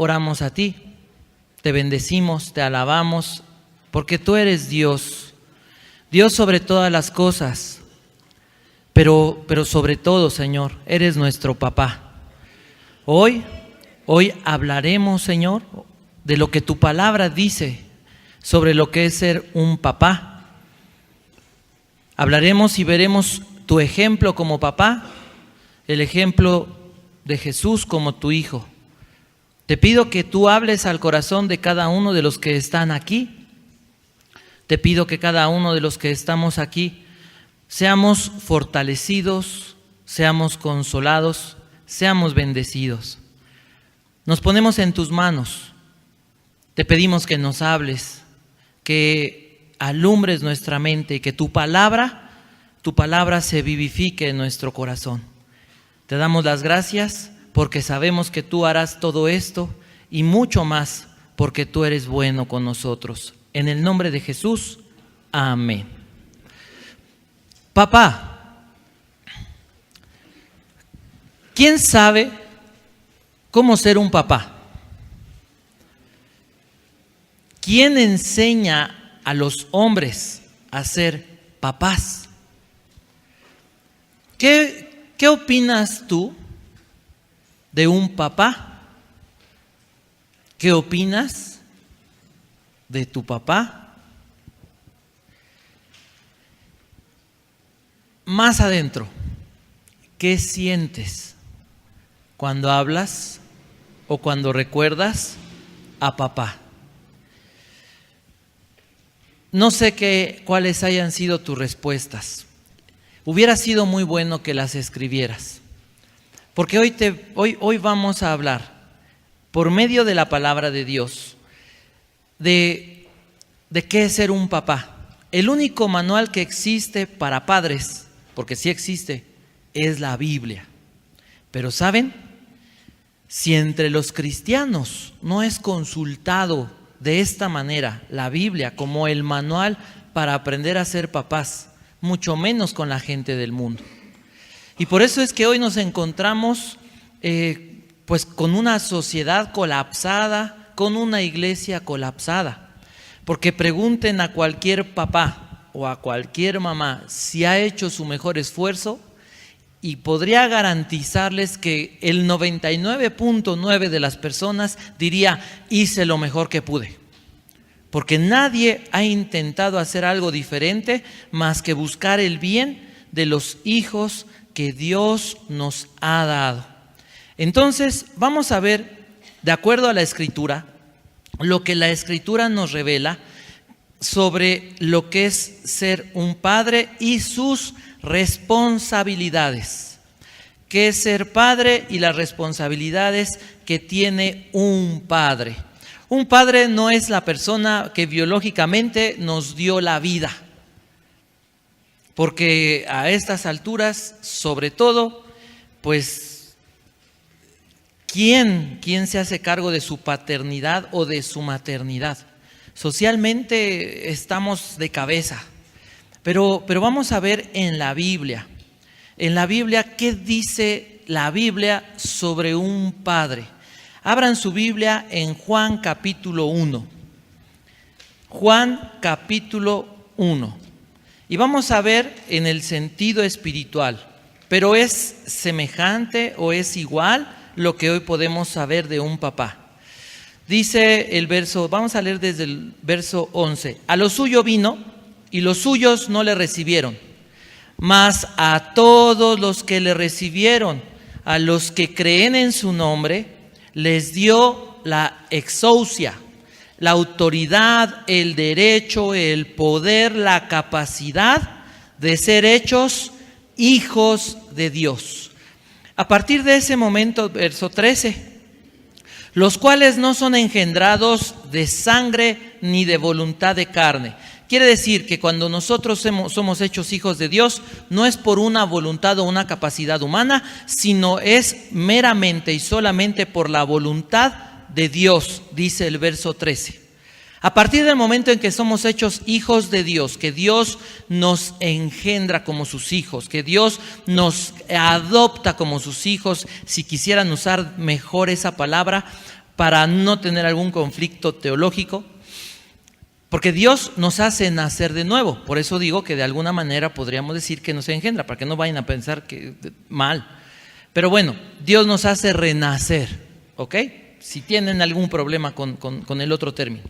oramos a ti, te bendecimos, te alabamos, porque tú eres Dios, Dios sobre todas las cosas, pero sobre todo, Señor, eres nuestro papá. Hoy hablaremos, Señor, de lo que tu palabra dice sobre lo que es ser un papá. Hablaremos y veremos tu ejemplo como papá, el ejemplo de Jesús como tu hijo. Te pido que tú hables al corazón de cada uno de los que están aquí. Te pido que cada uno de los que estamos aquí seamos fortalecidos, seamos consolados, seamos bendecidos. Nos ponemos en tus manos. Te pedimos que nos hables, que alumbres nuestra mente y que tu palabra se vivifique en nuestro corazón. Te damos las gracias porque sabemos que tú harás todo esto y mucho más, porque tú eres bueno con nosotros. En el nombre de Jesús, amén. Papá, ¿quién sabe cómo ser un papá? ¿Quién enseña a los hombres a ser papás? ¿Qué opinas tú de un papá? ¿Qué opinas de tu papá? Más adentro, ¿qué sientes cuando hablas o cuando recuerdas a papá? No sé cuáles hayan sido tus respuestas. Hubiera sido muy bueno que las escribieras, porque hoy vamos a hablar, por medio de la palabra de Dios, de qué es ser un papá. El único manual que existe para padres, porque sí existe, es la Biblia. Pero ¿saben? Si entre los cristianos no es consultado de esta manera la Biblia como el manual para aprender a ser papás, mucho menos con la gente del mundo. Y por eso es que hoy nos encontramos pues con una sociedad colapsada, con una iglesia colapsada. Porque pregunten a cualquier papá o a cualquier mamá si ha hecho su mejor esfuerzo y podría garantizarles que el 99.9 de las personas diría: hice lo mejor que pude. Porque nadie ha intentado hacer algo diferente más que buscar el bien de los hijos que Dios nos ha dado. Entonces vamos a ver, de acuerdo a la Escritura, lo que la Escritura nos revela sobre lo que es ser un padre y sus responsabilidades. ¿Qué es ser padre y las responsabilidades que tiene un padre? Un padre no es la persona que biológicamente nos dio la vida, porque a estas alturas, sobre todo, pues, ¿quién se hace cargo de su paternidad o de su maternidad? Socialmente estamos de cabeza, pero vamos a ver en la Biblia, ¿qué dice la Biblia sobre un padre? Abran su Biblia en Juan capítulo 1. Juan capítulo 1. Y vamos a ver en el sentido espiritual, pero ¿es semejante o es igual lo que hoy podemos saber de un papá? Dice el verso, vamos a leer desde el verso 11. A lo suyo vino y los suyos no le recibieron, mas a todos los que le recibieron, a los que creen en su nombre, les dio la exousia, la autoridad, el derecho, el poder, la capacidad de ser hechos hijos de Dios. A partir de ese momento, verso 13, los cuales no son engendrados de sangre ni de voluntad de carne. Quiere decir que cuando nosotros somos hechos hijos de Dios, no es por una voluntad o una capacidad humana, sino es meramente y solamente por la voluntad de Dios, dice el verso 13. A partir del momento en que somos hechos hijos de Dios, que Dios nos engendra como sus hijos, que Dios nos adopta como sus hijos, si quisieran usar mejor esa palabra, para no tener algún conflicto teológico, porque Dios nos hace nacer de nuevo. Por eso digo que de alguna manera podríamos decir que nos engendra, para que no vayan a pensar que mal. Pero bueno, Dios nos hace renacer, ¿ok? Si tienen algún problema con el otro término.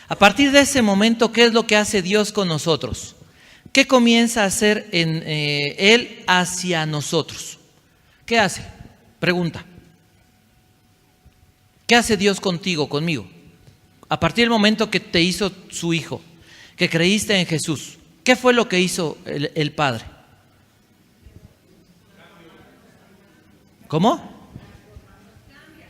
A partir de ese momento, ¿qué es lo que hace Dios con nosotros? ¿Qué comienza a hacer Él hacia nosotros? ¿Qué hace? Pregunta. ¿Qué hace Dios contigo, conmigo? A partir del momento que te hizo su hijo, que creíste en Jesús, ¿qué fue lo que hizo el Padre? ¿Cómo?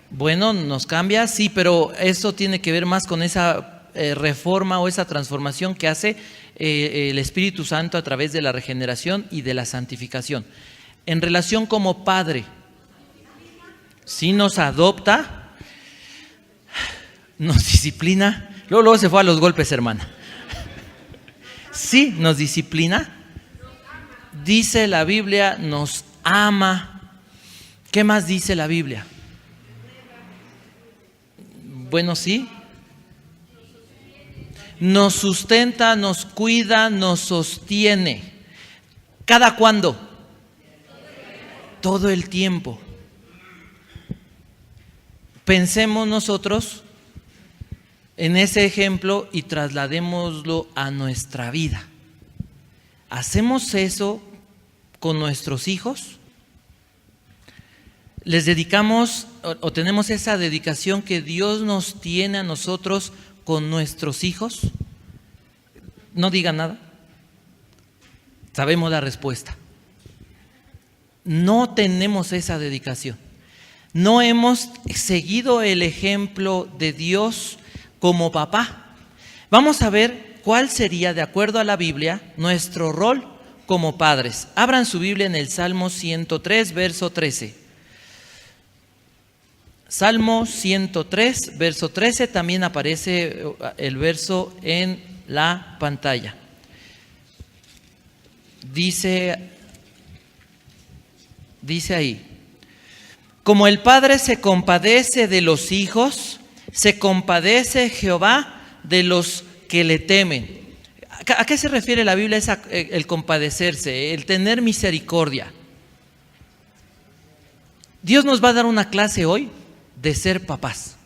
Bueno, nos cambia, sí, pero eso tiene que ver más con esa reforma o esa transformación que hace el Espíritu Santo a través de la regeneración y de la santificación. En relación como Padre, sí nos adopta, nos disciplina, luego se fue a los golpes, hermana. Sí, nos disciplina, dice la Biblia, nos ama. ¿Qué más dice la Biblia? Bueno, sí. Nos sustenta, nos cuida, nos sostiene. ¿Cada cuándo? Todo el tiempo. Pensemos nosotros en ese ejemplo y trasladémoslo a nuestra vida. ¿Hacemos eso con nuestros hijos? ¿Les dedicamos o tenemos esa dedicación que Dios nos tiene a nosotros con nuestros hijos? No digan nada. Sabemos la respuesta. No tenemos esa dedicación. No hemos seguido el ejemplo de Dios como papá. Vamos a ver cuál sería, de acuerdo a la Biblia, nuestro rol como padres. Abran su Biblia en el Salmo 103, verso 13. Salmo 103, verso 13, también aparece el verso en la pantalla. Dice ahí: como el Padre se compadece de los hijos, se compadece Jehová de los que le temen. ¿A qué se refiere la Biblia el compadecerse, el tener misericordia? Dios nos va a dar una clase hoy de ser papás.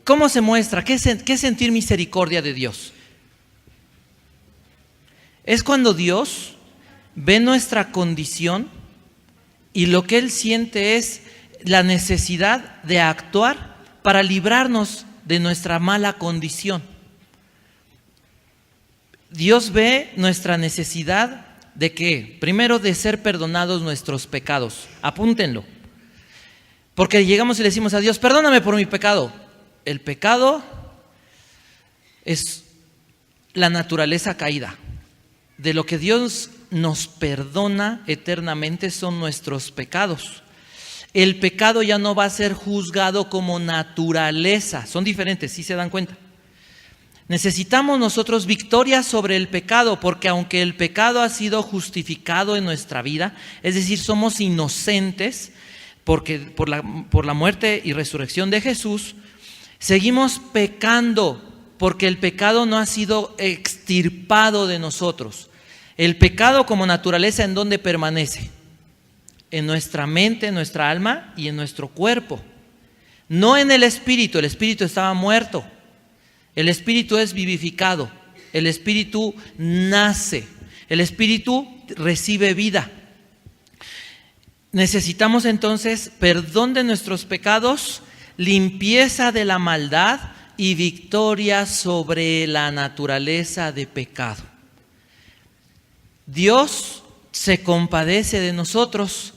¿Cómo se muestra? ¿Qué es sentir misericordia de Dios? Es cuando Dios ve nuestra condición y lo que Él siente es la necesidad de actuar para librarnos de nuestra mala condición. Dios ve nuestra necesidad de ¿qué? Primero, de ser perdonados nuestros pecados. Apúntenlo. Porque llegamos y le decimos a Dios: perdóname por mi pecado. El pecado es la naturaleza caída. De lo que Dios nos perdona eternamente son nuestros pecados. El pecado ya no va a ser juzgado como naturaleza. Son diferentes, ¿sí se dan cuenta? Necesitamos nosotros victoria sobre el pecado, porque aunque el pecado ha sido justificado en nuestra vida, es decir, somos inocentes, porque por la muerte y resurrección de Jesús, seguimos pecando porque el pecado no ha sido extirpado de nosotros. El pecado como naturaleza, ¿en dónde permanece? En nuestra mente, en nuestra alma y en nuestro cuerpo. No en el espíritu estaba muerto. El espíritu es vivificado, el espíritu nace, el espíritu recibe vida. Necesitamos entonces perdón de nuestros pecados, limpieza de la maldad y victoria sobre la naturaleza de pecado. Dios se compadece de nosotros.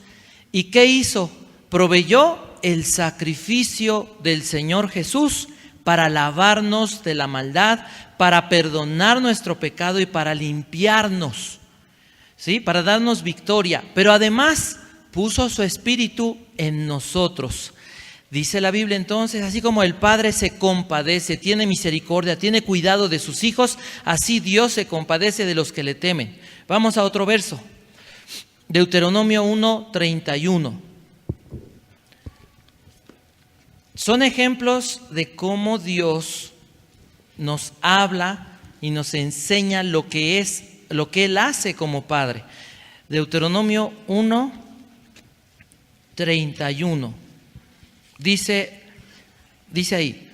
¿Y qué hizo? Proveyó el sacrificio del Señor Jesús para lavarnos de la maldad, para perdonar nuestro pecado y para limpiarnos, ¿sí? Para darnos victoria. Pero además puso su espíritu en nosotros. Dice la Biblia entonces: así como el Padre se compadece, tiene misericordia, tiene cuidado de sus hijos, así Dios se compadece de los que le temen. Vamos a otro verso. Deuteronomio 1:31. Son ejemplos de cómo Dios nos habla y nos enseña lo que Él hace como Padre. Deuteronomio 1:31 dice ahí: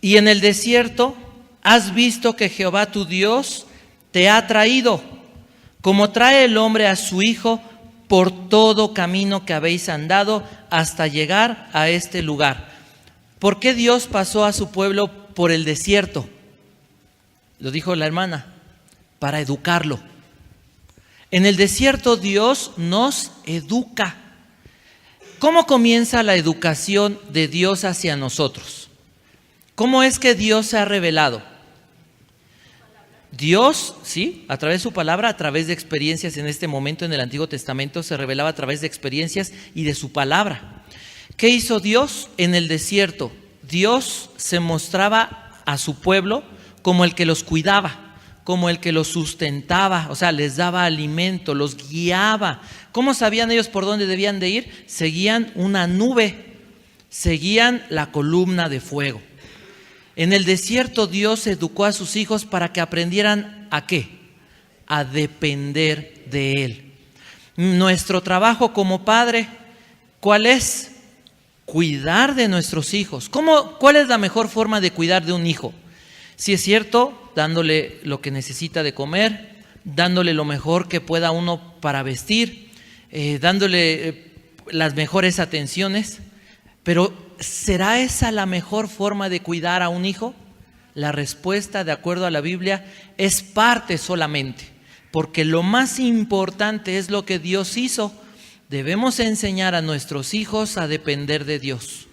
y en el desierto has visto que Jehová tu Dios te ha traído, como trae el hombre a su hijo, por todo camino que habéis andado hasta llegar a este lugar. ¿Por qué Dios pasó a su pueblo por el desierto? Lo dijo la hermana, para educarlo. En el desierto Dios nos educa. ¿Cómo comienza la educación de Dios hacia nosotros? ¿Cómo es que Dios se ha revelado? Dios, sí, a través de su palabra, a través de experiencias. En este momento en el Antiguo Testamento se revelaba a través de experiencias y de su palabra. ¿Qué hizo Dios en el desierto? Dios se mostraba a su pueblo como el que los cuidaba, como el que los sustentaba, o sea, les daba alimento, los guiaba. ¿Cómo sabían ellos por dónde debían de ir? Seguían una nube, seguían la columna de fuego. En el desierto Dios educó a sus hijos para que aprendieran ¿a qué? A depender de Él. Nuestro trabajo como padre, ¿cuál es? Cuidar de nuestros hijos. ¿Cuál es la mejor forma de cuidar de un hijo? Si es cierto, dándole lo que necesita de comer, dándole lo mejor que pueda uno para vestir, dándole las mejores atenciones, pero ¿será esa la mejor forma de cuidar a un hijo? La respuesta, de acuerdo a la Biblia, es parte solamente, porque lo más importante es lo que Dios hizo. Debemos enseñar a nuestros hijos a depender de Dios,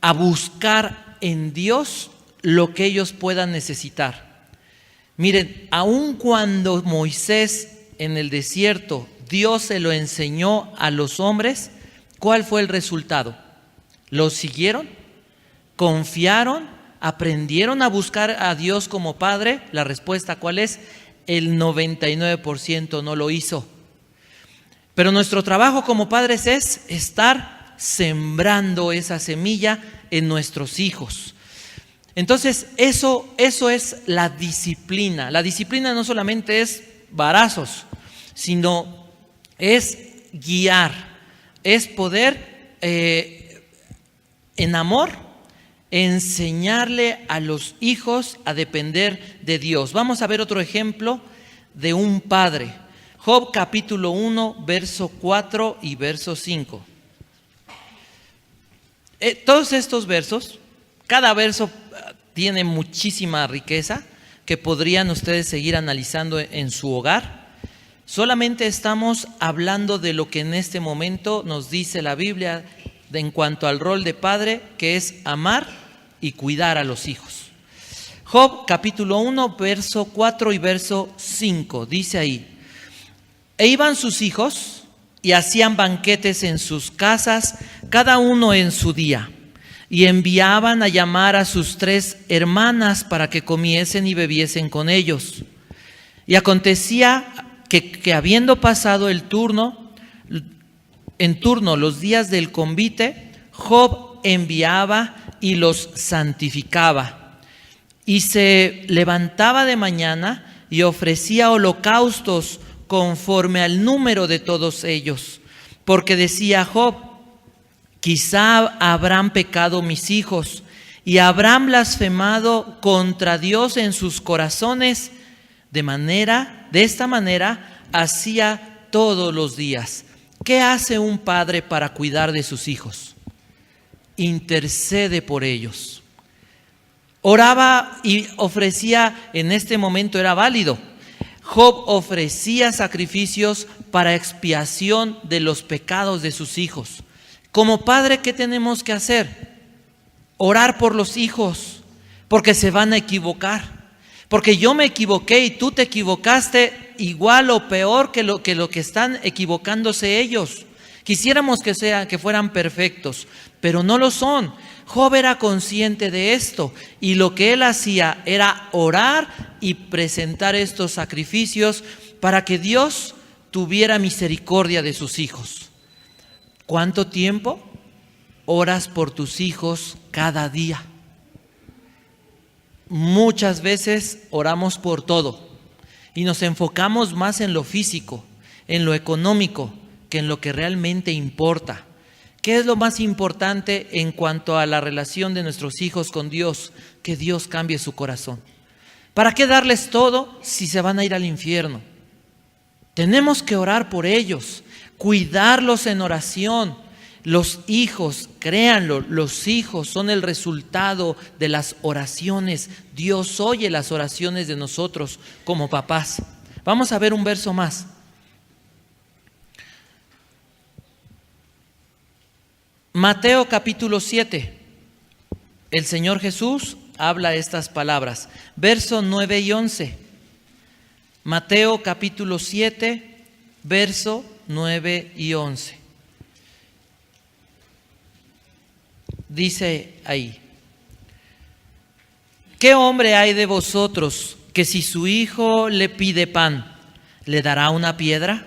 a buscar en Dios lo que ellos puedan necesitar. Miren, aun cuando Moisés en el desierto, Dios se lo enseñó a los hombres, ¿cuál fue el resultado? ¿Lo siguieron? ¿Confiaron? ¿Aprendieron a buscar a Dios como Padre? La respuesta, ¿cuál es? El 99% no lo hizo. Pero nuestro trabajo como padres es estar sembrando esa semilla en nuestros hijos. Entonces, eso es la disciplina. La disciplina no solamente es varazos, sino es guiar, es poder en amor enseñarle a los hijos a depender de Dios. Vamos a ver otro ejemplo de un padre. Job capítulo 1, verso 4 y verso 5. Todos estos versos, cada verso tiene muchísima riqueza que podrían ustedes seguir analizando en su hogar. Solamente estamos hablando de lo que en este momento nos dice la Biblia en cuanto al rol de padre, que es amar y cuidar a los hijos. Job capítulo 1, verso 4 y verso 5, dice ahí: e iban sus hijos y hacían banquetes en sus casas, cada uno en su día, y enviaban a llamar a sus 3 hermanas para que comiesen y bebiesen con ellos. Y acontecía que habiendo pasado en turno los días del convite, Job enviaba y los santificaba. Y se levantaba de mañana y ofrecía holocaustos conforme al número de todos ellos, porque decía Job: quizá habrán pecado mis hijos y habrán blasfemado contra Dios en sus corazones. De esta manera hacía todos los días. ¿Qué hace un padre para cuidar de sus hijos? Intercede por ellos. Oraba y ofrecía, en este momento era válido. Job ofrecía sacrificios para expiación de los pecados de sus hijos. Como padre, ¿qué tenemos que hacer? Orar por los hijos, porque se van a equivocar. Porque yo me equivoqué y tú te equivocaste igual o peor que lo que están equivocándose ellos. Quisiéramos que fueran perfectos, pero no lo son. Job era consciente de esto y lo que él hacía era orar y presentar estos sacrificios para que Dios tuviera misericordia de sus hijos. ¿Cuánto tiempo? oras por tus hijos cada día? Muchas veces oramos por todo y nos enfocamos más en lo físico, en lo económico, que en lo que realmente importa. ¿Qué es lo más importante en cuanto a la relación de nuestros hijos con Dios? Que Dios cambie su corazón. ¿Para qué darles todo si se van a ir al infierno? Tenemos que orar por ellos, cuidarlos en oración. Los hijos, créanlo, los hijos son el resultado de las oraciones. Dios oye las oraciones de nosotros como papás. Vamos a ver un verso más. Mateo capítulo 7. El Señor Jesús habla estas palabras. Verso 9 y 11. Mateo capítulo 7, verso 9 y 11. Dice ahí: ¿qué hombre hay de vosotros que si su hijo le pide pan, le dará una piedra?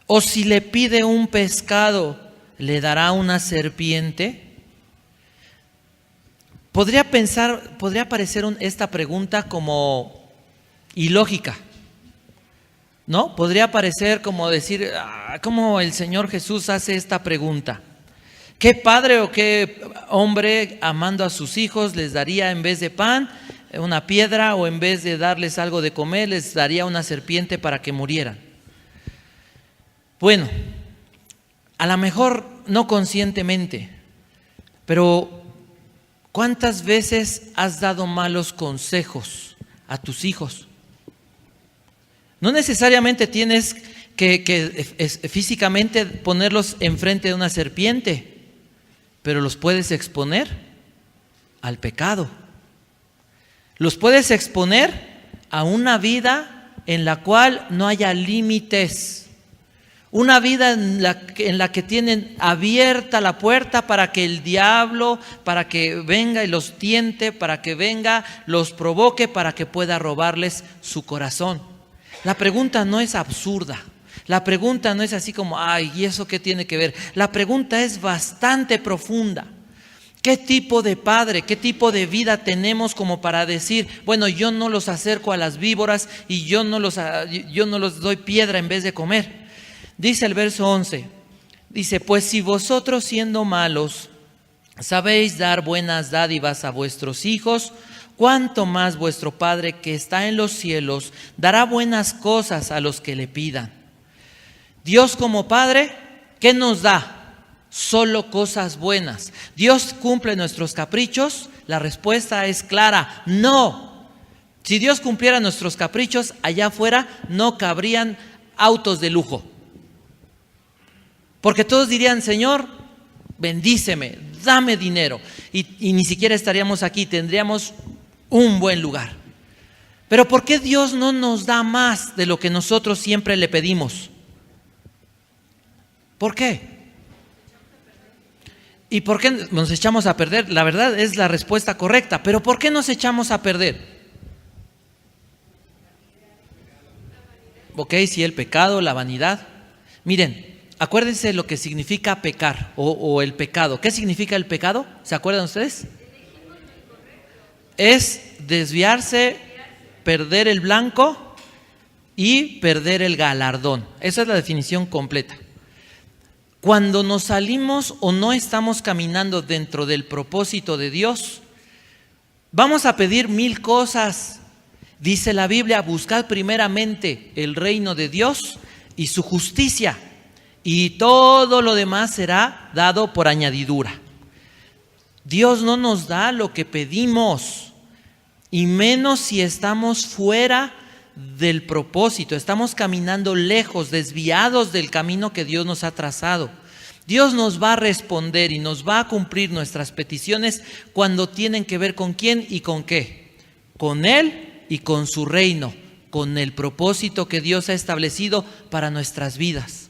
¿O si le pide un pescado, le dará una serpiente? Podría parecer esta pregunta como ilógica, ¿no? Podría parecer como decir, ¿cómo el Señor Jesús hace esta pregunta? ¿Qué padre o qué hombre amando a sus hijos les daría en vez de pan una piedra, o en vez de darles algo de comer les daría una serpiente para que murieran? Bueno, a lo mejor no conscientemente, pero ¿cuántas veces has dado malos consejos a tus hijos? No necesariamente tienes que físicamente ponerlos enfrente de una serpiente, pero los puedes exponer al pecado. Los puedes exponer a una vida en la cual no haya límites. Una vida en la que tienen abierta la puerta para que el diablo, para que venga y los tiente, para que venga, los provoque, para que pueda robarles su corazón. La pregunta no es absurda. La pregunta no es así como, ay, ¿y eso qué tiene que ver? La pregunta es bastante profunda. ¿Qué tipo de padre, qué tipo de vida tenemos como para decir, bueno, yo no los acerco a las víboras y yo no los doy piedra en vez de comer? Dice el verso 11, dice, pues si vosotros siendo malos sabéis dar buenas dádivas a vuestros hijos, ¿cuánto más vuestro Padre que está en los cielos dará buenas cosas a los que le pidan? Dios como Padre, ¿qué nos da? Solo cosas buenas. ¿Dios cumple nuestros caprichos? La respuesta es clara, no. Si Dios cumpliera nuestros caprichos, allá afuera no cabrían autos de lujo. Porque todos dirían, Señor, bendíceme, dame dinero. Y ni siquiera estaríamos aquí, tendríamos un buen lugar. Pero ¿por qué Dios no nos da más de lo que nosotros siempre le pedimos? ¿Por qué? ¿Y por qué nos echamos a perder? La verdad es la respuesta correcta, pero ¿por qué nos echamos a perder? Ok, sí, el pecado, la vanidad. Miren, acuérdense lo que significa pecar o el pecado. ¿Qué significa el pecado? ¿Se acuerdan ustedes? Es desviarse, perder el blanco y perder el galardón. Esa es la definición completa. Cuando nos salimos o no estamos caminando dentro del propósito de Dios, vamos a pedir 1000 cosas. Dice la Biblia, buscad primeramente el reino de Dios y su justicia, y todo lo demás será dado por añadidura. Dios no nos da lo que pedimos, y menos si estamos fuera del propósito, estamos caminando lejos, desviados del camino que Dios nos ha trazado. Dios nos va a responder y nos va a cumplir nuestras peticiones cuando tienen que ver con quién y con qué. Con Él y con su reino, con el propósito que Dios ha establecido para nuestras vidas.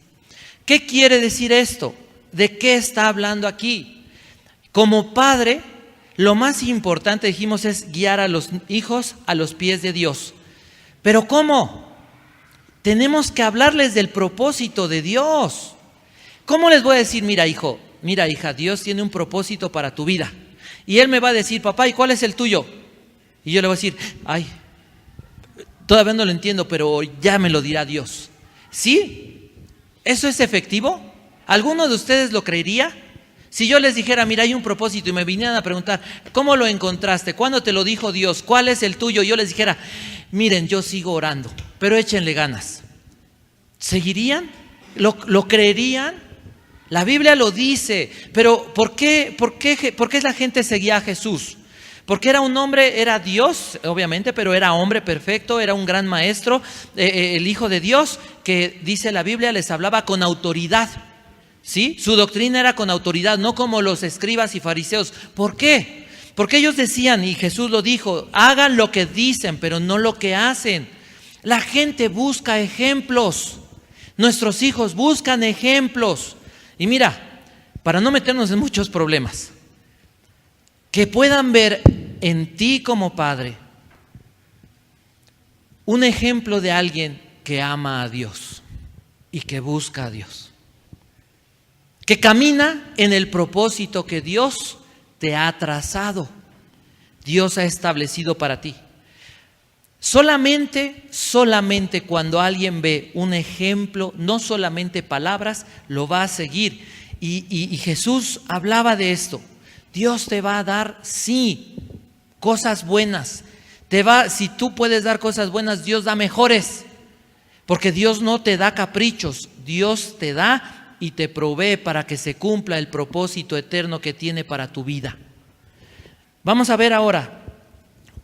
¿Qué quiere decir esto? ¿De qué está hablando aquí? Como padre, lo más importante, dijimos, es guiar a los hijos a los pies de Dios. ¿Pero cómo? Tenemos que hablarles del propósito de Dios. ¿Cómo les voy a decir, mira hijo, mira hija, Dios tiene un propósito para tu vida. Y él me va a decir, papá, ¿y cuál es el tuyo? Y yo le voy a decir, ay, todavía no lo entiendo, pero ya me lo dirá Dios. ¿Sí? ¿Eso es efectivo? ¿Alguno de ustedes lo creería? Si yo les dijera, mira, hay un propósito y me vinieran a preguntar, ¿cómo lo encontraste? ¿Cuándo te lo dijo Dios? ¿Cuál es el tuyo? Y yo les dijera, miren, yo sigo orando, pero échenle ganas. ¿Seguirían? ¿Lo creerían? La Biblia lo dice, pero ¿por qué la gente seguía a Jesús? Porque era un hombre, era Dios, obviamente, pero era hombre perfecto, era un gran maestro, el Hijo de Dios, que dice la Biblia, les hablaba con autoridad. ¿Sí? Su doctrina era con autoridad, no como los escribas y fariseos. ¿Por qué? Porque ellos decían, y Jesús lo dijo, hagan lo que dicen, pero no lo que hacen. La gente busca ejemplos. Nuestros hijos buscan ejemplos. Y mira, para no meternos en muchos problemas, que puedan ver en ti como padre un ejemplo de alguien que ama a Dios y que busca a Dios, que camina en el propósito que Dios te ha trazado, Dios ha establecido para ti. Solamente cuando alguien ve un ejemplo, no solamente palabras, lo va a seguir. Y Jesús hablaba de esto. Dios te va a dar, sí, cosas buenas. Si tú puedes dar cosas buenas, Dios da mejores. Porque Dios no te da caprichos, Dios te da y te provee para que se cumpla el propósito eterno que tiene para tu vida. Vamos a ver ahora,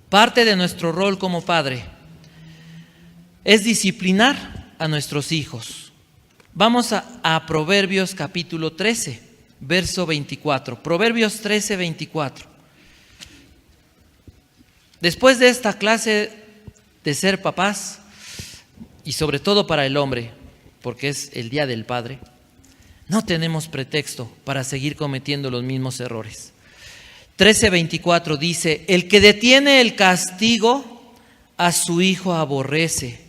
parte de nuestro rol como padre es disciplinar a nuestros hijos. Vamos a Proverbios capítulo 13, verso 24. Proverbios 13, 24. Después de esta clase de ser papás, y sobre todo para el hombre, porque es el Día del Padre, no tenemos pretexto para seguir cometiendo los mismos errores. 13:24 dice, el que detiene el castigo a su hijo aborrece,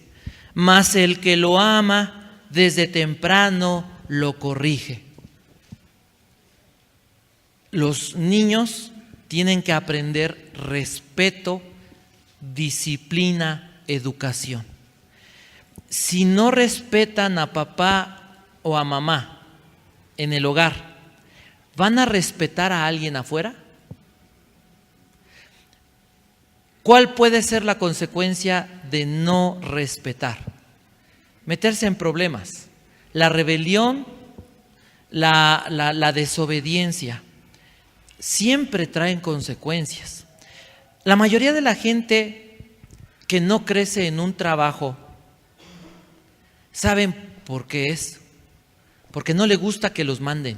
mas el que lo ama desde temprano lo corrige. Los niños tienen que aprender respeto, disciplina, educación. Si no respetan a papá o a mamá en el hogar, ¿van a respetar a alguien afuera? ¿Cuál puede ser la consecuencia de no respetar? Meterse en problemas. La rebelión, la desobediencia, siempre traen consecuencias. La mayoría de la gente que no crece en un trabajo, ¿saben por qué es? Porque no le gusta que los manden.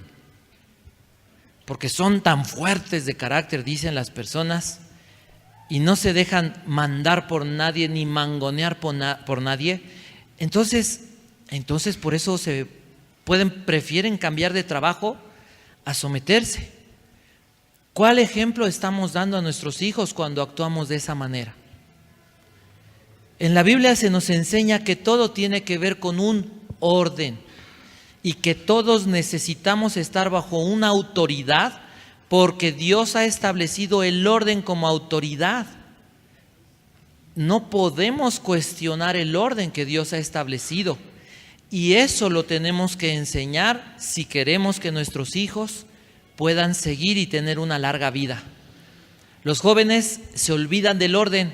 Porque son tan fuertes de carácter, dicen las personas, y no se dejan mandar por nadie ni mangonear por nadie. Entonces por eso prefieren cambiar de trabajo a someterse. ¿Cuál ejemplo estamos dando a nuestros hijos cuando actuamos de esa manera? En la Biblia se nos enseña que todo tiene que ver con un orden y que todos necesitamos estar bajo una autoridad porque Dios ha establecido el orden como autoridad. No podemos cuestionar el orden que Dios ha establecido y eso lo tenemos que enseñar si queremos que nuestros hijos puedan seguir y tener una larga vida. Los jóvenes se olvidan del orden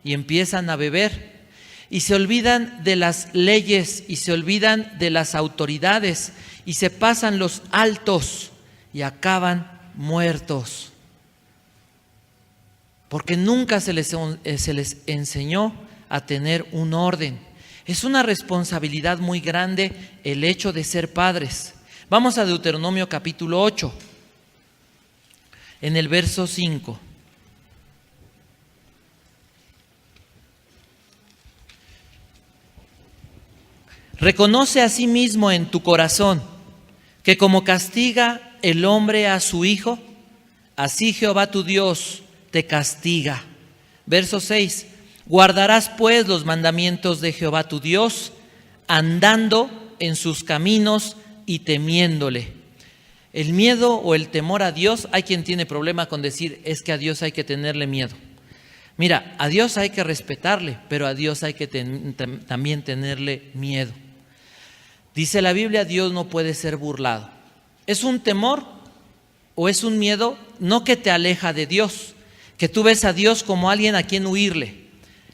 y empiezan a beber y se olvidan de las leyes y se olvidan de las autoridades y se pasan los altos y acaban muertos porque nunca se les enseñó a tener un orden. Es una responsabilidad muy grande el hecho de ser padres. Vamos a Deuteronomio capítulo 8, en el verso 5. Reconoce a sí mismo en tu corazón que como castiga el hombre a su hijo, así Jehová tu Dios te castiga. Verso 6. Guardarás pues los mandamientos de Jehová tu Dios, andando en sus caminos y temiéndole. El miedo o el temor a Dios, hay quien tiene problema con decir, es que a Dios hay que tenerle miedo. Mira, a Dios hay que respetarle, pero a Dios hay que también tenerle miedo. Dice la Biblia, Dios no puede ser burlado. ¿Es un temor o es un miedo? No que te aleja de Dios, que tú ves a Dios como alguien a quien huirle.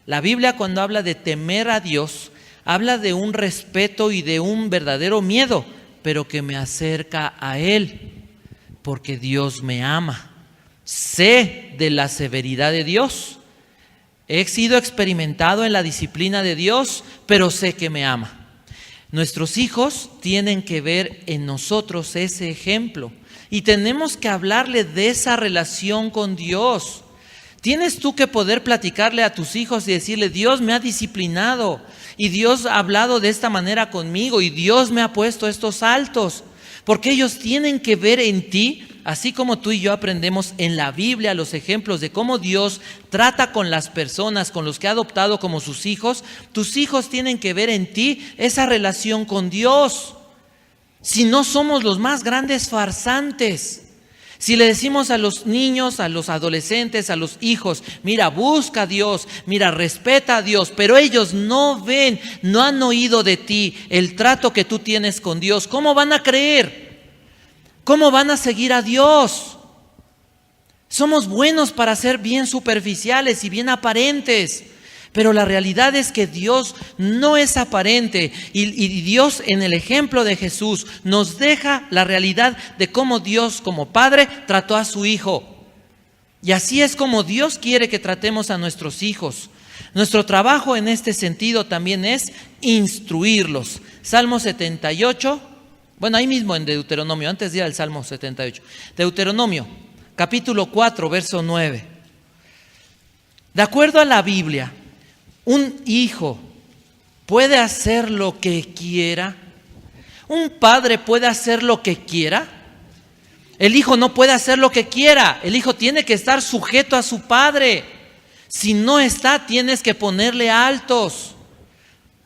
La Biblia, cuando habla de temer a Dios, habla de un respeto y de un verdadero miedo, pero que me acerca a Él, porque Dios me ama. Sé de la severidad de Dios. He sido experimentado en la disciplina de Dios, pero sé que me ama. Nuestros hijos tienen que ver en nosotros ese ejemplo y tenemos que hablarle de esa relación con Dios. Tienes tú que poder platicarle a tus hijos y decirle, Dios me ha disciplinado y Dios ha hablado de esta manera conmigo y Dios me ha puesto estos altos. Porque ellos tienen que ver en ti, así como tú y yo aprendemos en la Biblia los ejemplos de cómo Dios trata con las personas, con los que ha adoptado como sus hijos. Tus hijos tienen que ver en ti esa relación con Dios. Si no somos los más grandes farsantes. Si le decimos a los niños, a los adolescentes, a los hijos, mira, busca a Dios, mira, respeta a Dios, pero ellos no ven, no han oído de ti el trato que tú tienes con Dios, ¿cómo van a creer? ¿Cómo van a seguir a Dios? Somos buenos para ser bien superficiales y bien aparentes, pero la realidad es que Dios no es aparente y Dios en el ejemplo de Jesús nos deja la realidad de cómo Dios como Padre trató a su Hijo. Y así es como Dios quiere que tratemos a nuestros hijos. Nuestro trabajo en este sentido también es instruirlos. Salmo 78, bueno, ahí mismo en Deuteronomio, antes de ir al Salmo 78. Deuteronomio, capítulo 4, verso 9. De acuerdo a la Biblia, ¿un hijo puede hacer lo que quiera? ¿Un padre puede hacer lo que quiera? El hijo no puede hacer lo que quiera. El hijo tiene que estar sujeto a su padre. Si no está, tienes que ponerle altos.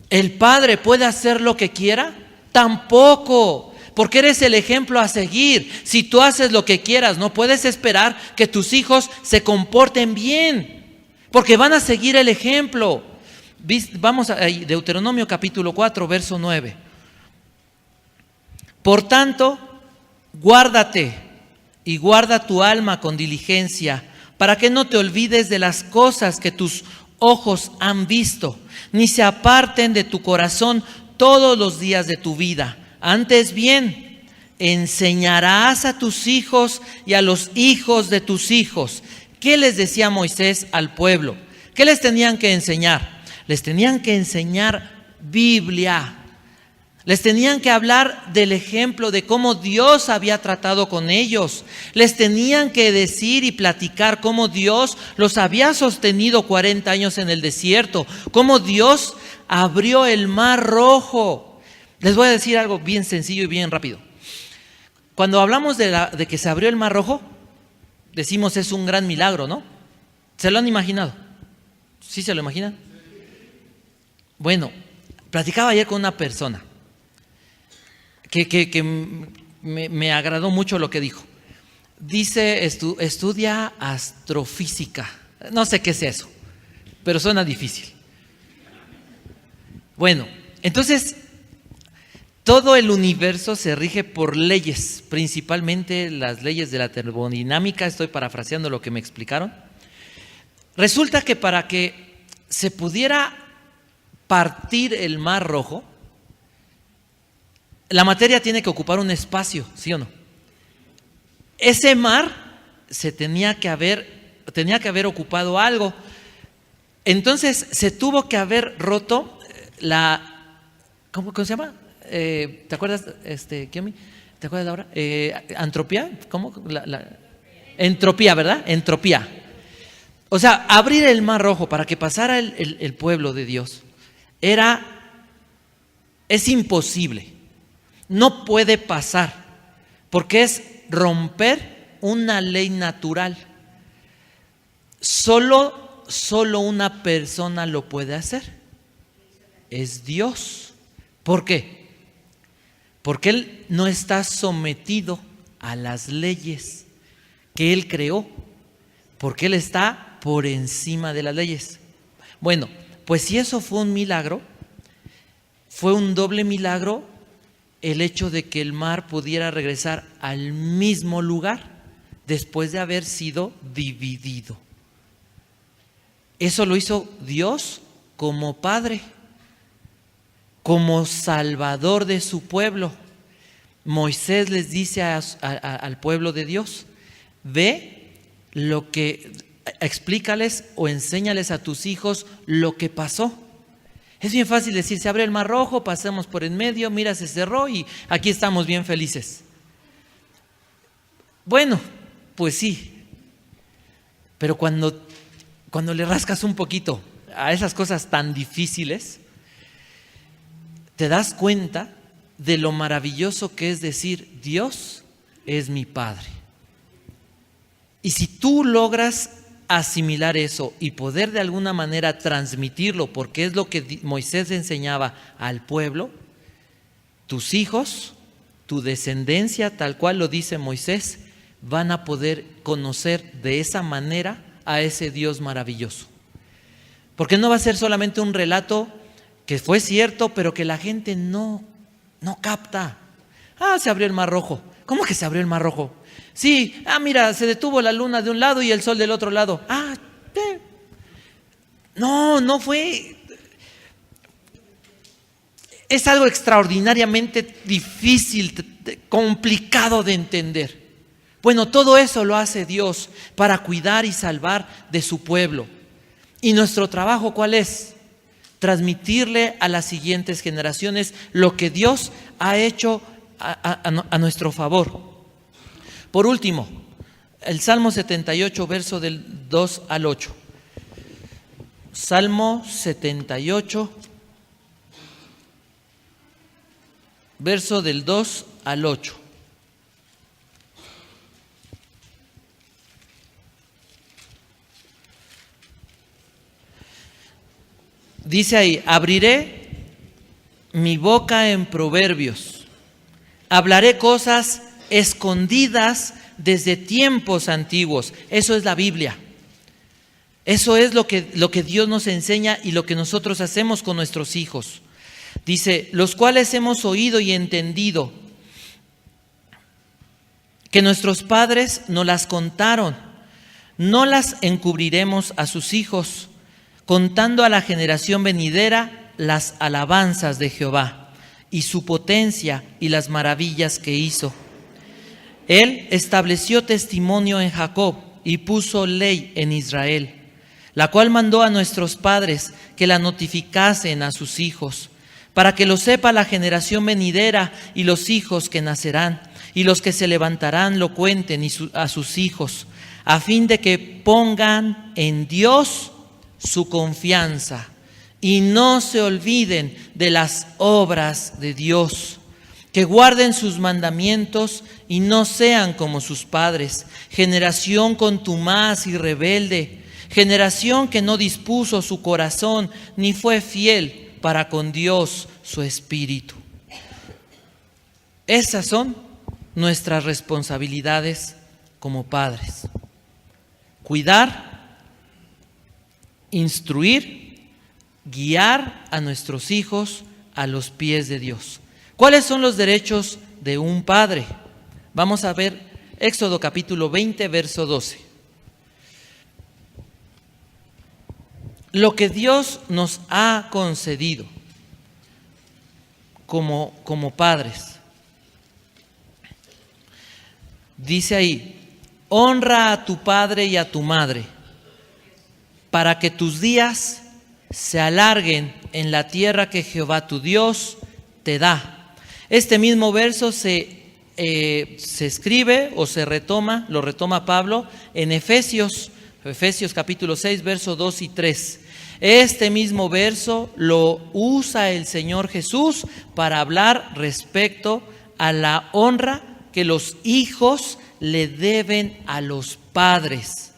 ¿El padre puede hacer lo que quiera? Tampoco, porque eres el ejemplo a seguir. Si tú haces lo que quieras, no puedes esperar que tus hijos se comporten bien, porque van a seguir el ejemplo. Vamos a Deuteronomio capítulo 4, verso 9. Por tanto, guárdate y guarda tu alma con diligencia, para que no te olvides de las cosas que tus ojos han visto, ni se aparten de tu corazón todos los días de tu vida. Antes bien, enseñarás a tus hijos y a los hijos de tus hijos. ¿Qué les decía Moisés al pueblo? ¿Qué les tenían que enseñar? Les tenían que enseñar Biblia. Les tenían que hablar del ejemplo de cómo Dios había tratado con ellos. Les tenían que decir y platicar cómo Dios los había sostenido 40 años en el desierto, cómo Dios abrió el mar rojo. Les voy a decir algo bien sencillo y bien rápido. Cuando hablamos de que se abrió el mar rojo, decimos es un gran milagro, ¿no? ¿Se lo han imaginado? ¿Sí se lo imaginan? Bueno, platicaba ayer con una persona que me agradó mucho lo que dijo. Dice, estudia astrofísica. No sé qué es eso, pero suena difícil. Bueno, entonces, todo el universo se rige por leyes, principalmente las leyes de la termodinámica. Estoy parafraseando lo que me explicaron. Resulta que para que se pudiera partir el mar rojo, la materia tiene que ocupar un espacio, ¿sí o no? Ese mar tenía que haber ocupado algo. Entonces se tuvo que haber roto ¿cómo se llama? ¿Te acuerdas, Kiomi? ¿Te acuerdas ahora? ¿Entropía? ¿Cómo? Entropía, ¿verdad? Entropía. O sea, abrir el mar rojo para que pasara el pueblo de Dios es imposible. No puede pasar, porque es romper una ley natural. Solo una persona lo puede hacer. Es Dios. ¿Por qué? Porque Él no está sometido a las leyes que Él creó, porque Él está por encima de las leyes. Bueno, pues si eso fue un milagro, fue un doble milagro el hecho de que el mar pudiera regresar al mismo lugar después de haber sido dividido. Eso lo hizo Dios como Padre, como Salvador de su pueblo. Moisés les dice al pueblo de Dios: ve lo que, explícales o enséñales a tus hijos lo que pasó. Es bien fácil decir, se abre el mar rojo, pasamos por en medio, mira, se cerró y aquí estamos bien felices. Bueno, pues sí, pero cuando le rascas un poquito a esas cosas tan difíciles, te das cuenta de lo maravilloso que es decir, Dios es mi Padre. Y si tú logras asimilar eso y poder de alguna manera transmitirlo, porque es lo que Moisés enseñaba al pueblo, tus hijos, tu descendencia, tal cual lo dice Moisés, van a poder conocer de esa manera a ese Dios maravilloso. Porque no va a ser solamente un relato que fue cierto, pero que la gente no capta. Se abrió el mar rojo. ¿Cómo que se abrió el mar rojo? Sí, mira, se detuvo la luna de un lado y el sol del otro lado. No fue. Es algo extraordinariamente difícil, complicado de entender. Bueno, todo eso lo hace Dios para cuidar y salvar de su pueblo. ¿Y nuestro trabajo cuál es? Transmitirle a las siguientes generaciones lo que Dios ha hecho a nuestro favor. Por último, el Salmo 78, verso del 2 al 8. Salmo 78, verso del 2 al 8. Dice ahí: abriré mi boca en proverbios, hablaré cosas escondidas desde tiempos antiguos. Eso es la Biblia. Eso es lo que Dios nos enseña y lo que nosotros hacemos con nuestros hijos. Dice: los cuales hemos oído y entendido, que nuestros padres nos las contaron, no las encubriremos a sus hijos, contando a la generación venidera las alabanzas de Jehová y su potencia y las maravillas que hizo. Él estableció testimonio en Jacob y puso ley en Israel, la cual mandó a nuestros padres que la notificasen a sus hijos, para que lo sepa la generación venidera y los hijos que nacerán, y los que se levantarán lo cuenten a sus hijos, a fin de que pongan en Dios su confianza y no se olviden de las obras de Dios, que guarden sus mandamientos y no sean como sus padres, generación contumaz y rebelde, generación que no dispuso su corazón ni fue fiel para con Dios su espíritu. Esas son nuestras responsabilidades como padres: cuidar, instruir, guiar a nuestros hijos a los pies de Dios. ¿Cuáles son los derechos de un padre? Vamos a ver Éxodo capítulo 20, verso 12. Lo que Dios nos ha concedido como padres. Dice ahí: honra a tu padre y a tu madre, para que tus días se alarguen en la tierra que Jehová tu Dios te da. Este mismo verso se escribe o lo retoma Pablo en Efesios capítulo 6, versos 2 y 3. Este mismo verso lo usa el Señor Jesús para hablar respecto a la honra que los hijos le deben a los padres.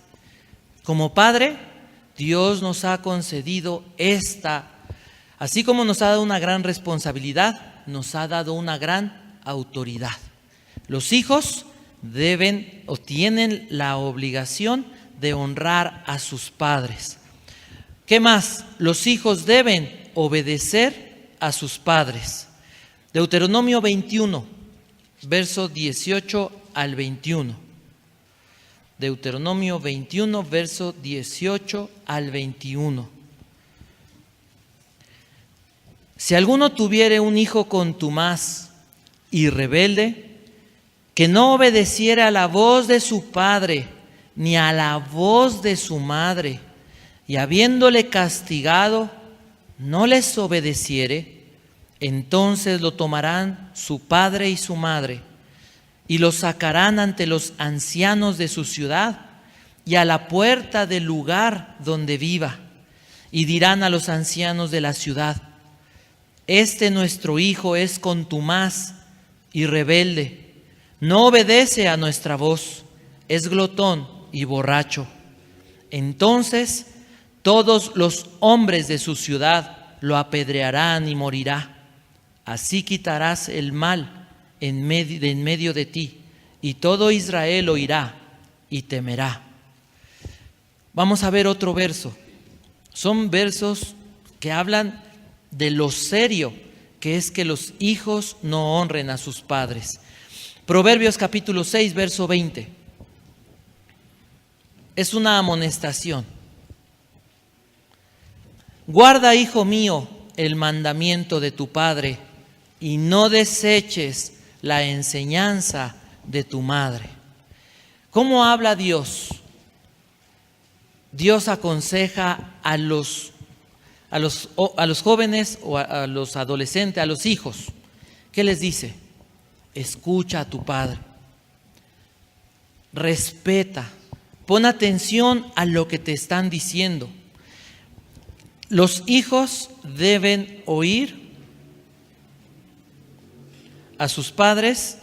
Como padre, Dios nos ha concedido así como nos ha dado una gran responsabilidad, nos ha dado una gran autoridad. Los hijos deben o tienen la obligación de honrar a sus padres. ¿Qué más? Los hijos deben obedecer a sus padres. Deuteronomio 21, verso 18 al 21. Deuteronomio 21, verso 18 al 21. Si alguno tuviere un hijo contumaz y rebelde, que no obedeciera a la voz de su padre, ni a la voz de su madre, y habiéndole castigado, no les obedeciere, entonces lo tomarán su padre y su madre, y lo sacarán ante los ancianos de su ciudad, y a la puerta del lugar donde viva, y dirán a los ancianos de la ciudad: este nuestro hijo es contumaz y rebelde, no obedece a nuestra voz, es glotón y borracho. Entonces todos los hombres de su ciudad lo apedrearán y morirá. Así quitarás el mal en medio de ti, y todo Israel oirá y temerá. Vamos a ver otro verso. Son versos que hablan de lo serio que es que los hijos no honren a sus padres. Proverbios capítulo 6, verso 20. Es una amonestación. Guarda, hijo mío, el mandamiento de tu padre, y no deseches la enseñanza de tu madre. ¿Cómo habla Dios? Dios aconseja a los jóvenes o a los adolescentes, a los hijos. ¿Qué les dice? Escucha a tu padre, respeta, pon atención a lo que te están diciendo. Los hijos deben oír a sus padres.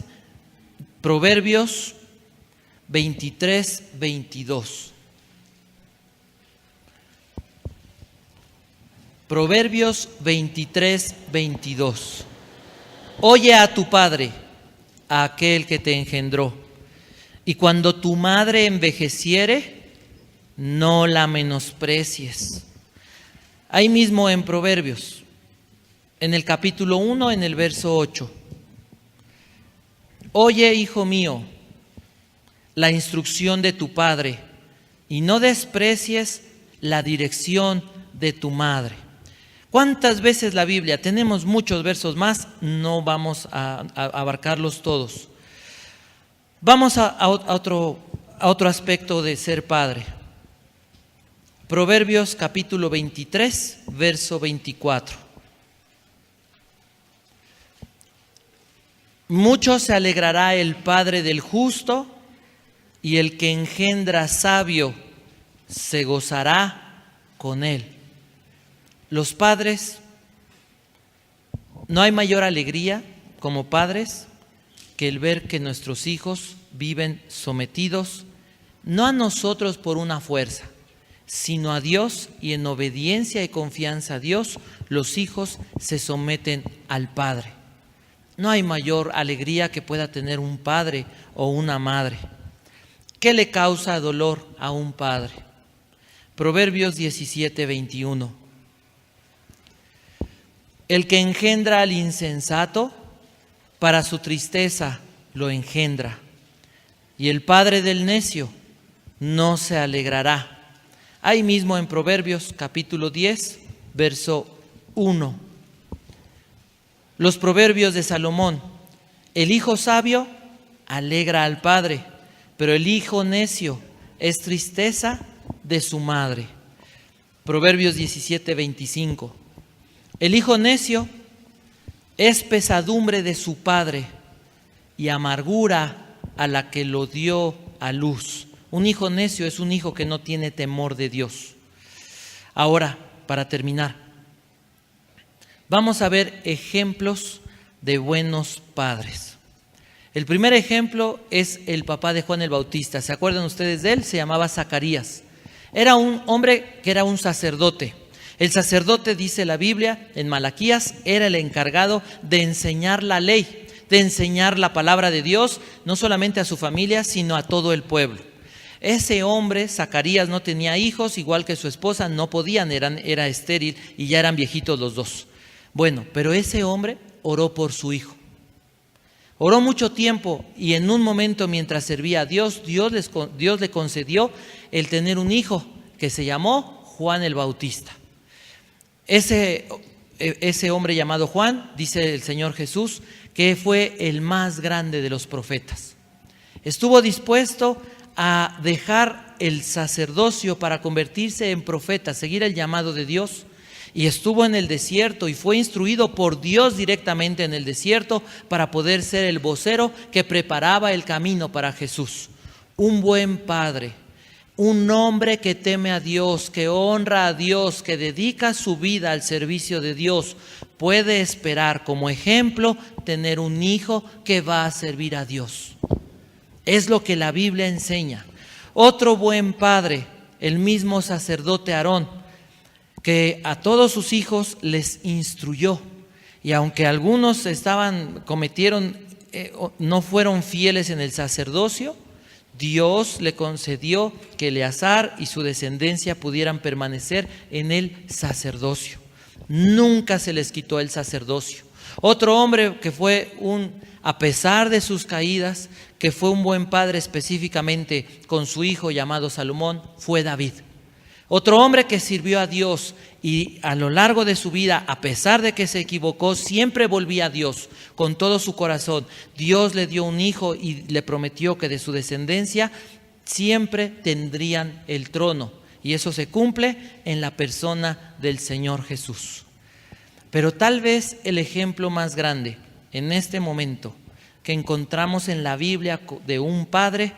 Proverbios 23, 22. Proverbios 23, 22. Oye a tu padre, a aquel que te engendró, y cuando tu madre envejeciere, no la menosprecies. Ahí mismo en Proverbios, en el capítulo 1, en el verso 8. Oye, hijo mío, la instrucción de tu padre, y no desprecies la dirección de tu madre. ¿Cuántas veces la Biblia? Tenemos muchos versos más, no vamos a abarcarlos todos. Vamos a otro aspecto de ser padre. Proverbios capítulo 23, verso 24. Mucho se alegrará el padre del justo, y el que engendra sabio se gozará con él. Los padres, no hay mayor alegría como padres que el ver que nuestros hijos viven sometidos, no a nosotros por una fuerza, sino a Dios, y en obediencia y confianza a Dios, los hijos se someten al Padre. No hay mayor alegría que pueda tener un padre o una madre. ¿Qué le causa dolor a un padre? Proverbios 17, 21. El que engendra al insensato, para su tristeza lo engendra, y el padre del necio no se alegrará. Ahí mismo en Proverbios capítulo 10, verso 1. Los proverbios de Salomón: el hijo sabio alegra al padre, pero el hijo necio es tristeza de su madre. Proverbios 17, 25. El hijo necio es pesadumbre de su padre, y amargura a la que lo dio a luz. Un hijo necio es un hijo que no tiene temor de Dios. Ahora, para terminar, vamos a ver ejemplos de buenos padres. El primer ejemplo es el papá de Juan el Bautista. ¿Se acuerdan ustedes de él? Se llamaba Zacarías. Era un hombre que era un sacerdote. El sacerdote, dice la Biblia en Malaquías, era el encargado de enseñar la ley. de enseñar la palabra de Dios, no solamente a su familia, sino a todo el pueblo. Ese hombre, Zacarías, no tenía hijos, igual que su esposa, no podían, era estéril y ya eran viejitos los dos. Bueno, pero ese hombre oró por su hijo. Oró mucho tiempo y en un momento mientras servía a Dios, Dios le concedió el tener un hijo que se llamó Juan el Bautista. Ese hombre llamado Juan, dice el Señor Jesús, que fue el más grande de los profetas. Estuvo dispuesto a dejar el sacerdocio para convertirse en profeta, seguir el llamado de Dios. Y estuvo en el desierto y fue instruido por Dios directamente en el desierto para poder ser el vocero que preparaba el camino para Jesús. Un buen padre, un hombre que teme a Dios, que honra a Dios, que dedica su vida al servicio de Dios, puede esperar como ejemplo tener un hijo que va a servir a Dios. Es lo que la Biblia enseña. Otro buen padre, el mismo sacerdote Aarón, que a todos sus hijos les instruyó, y aunque algunos no fueron fieles en el sacerdocio, Dios le concedió que Eleazar y su descendencia pudieran permanecer en el sacerdocio. Nunca se les quitó el sacerdocio. Otro hombre que fue a pesar de sus caídas, que fue un buen padre específicamente con su hijo llamado Salomón, fue David. Otro hombre que sirvió a Dios y a lo largo de su vida, a pesar de que se equivocó, siempre volvía a Dios con todo su corazón. Dios le dio un hijo y le prometió que de su descendencia siempre tendrían el trono. Y eso se cumple en la persona del Señor Jesús. Pero tal vez el ejemplo más grande en este momento que encontramos en la Biblia de un padre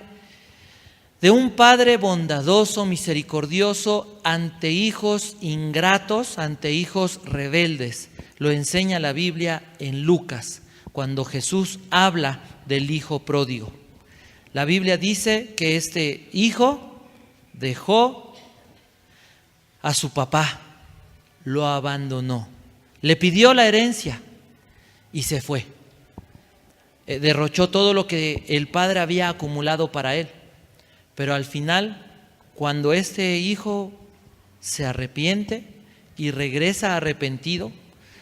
bondadoso, misericordioso ante hijos ingratos, ante hijos rebeldes. Lo enseña la Biblia en Lucas, cuando Jesús habla del hijo pródigo. La Biblia dice que este hijo dejó a su papá, lo abandonó, le pidió la herencia y se fue. Derrochó todo lo que el padre había acumulado para él. Pero al final, cuando este hijo se arrepiente y regresa arrepentido,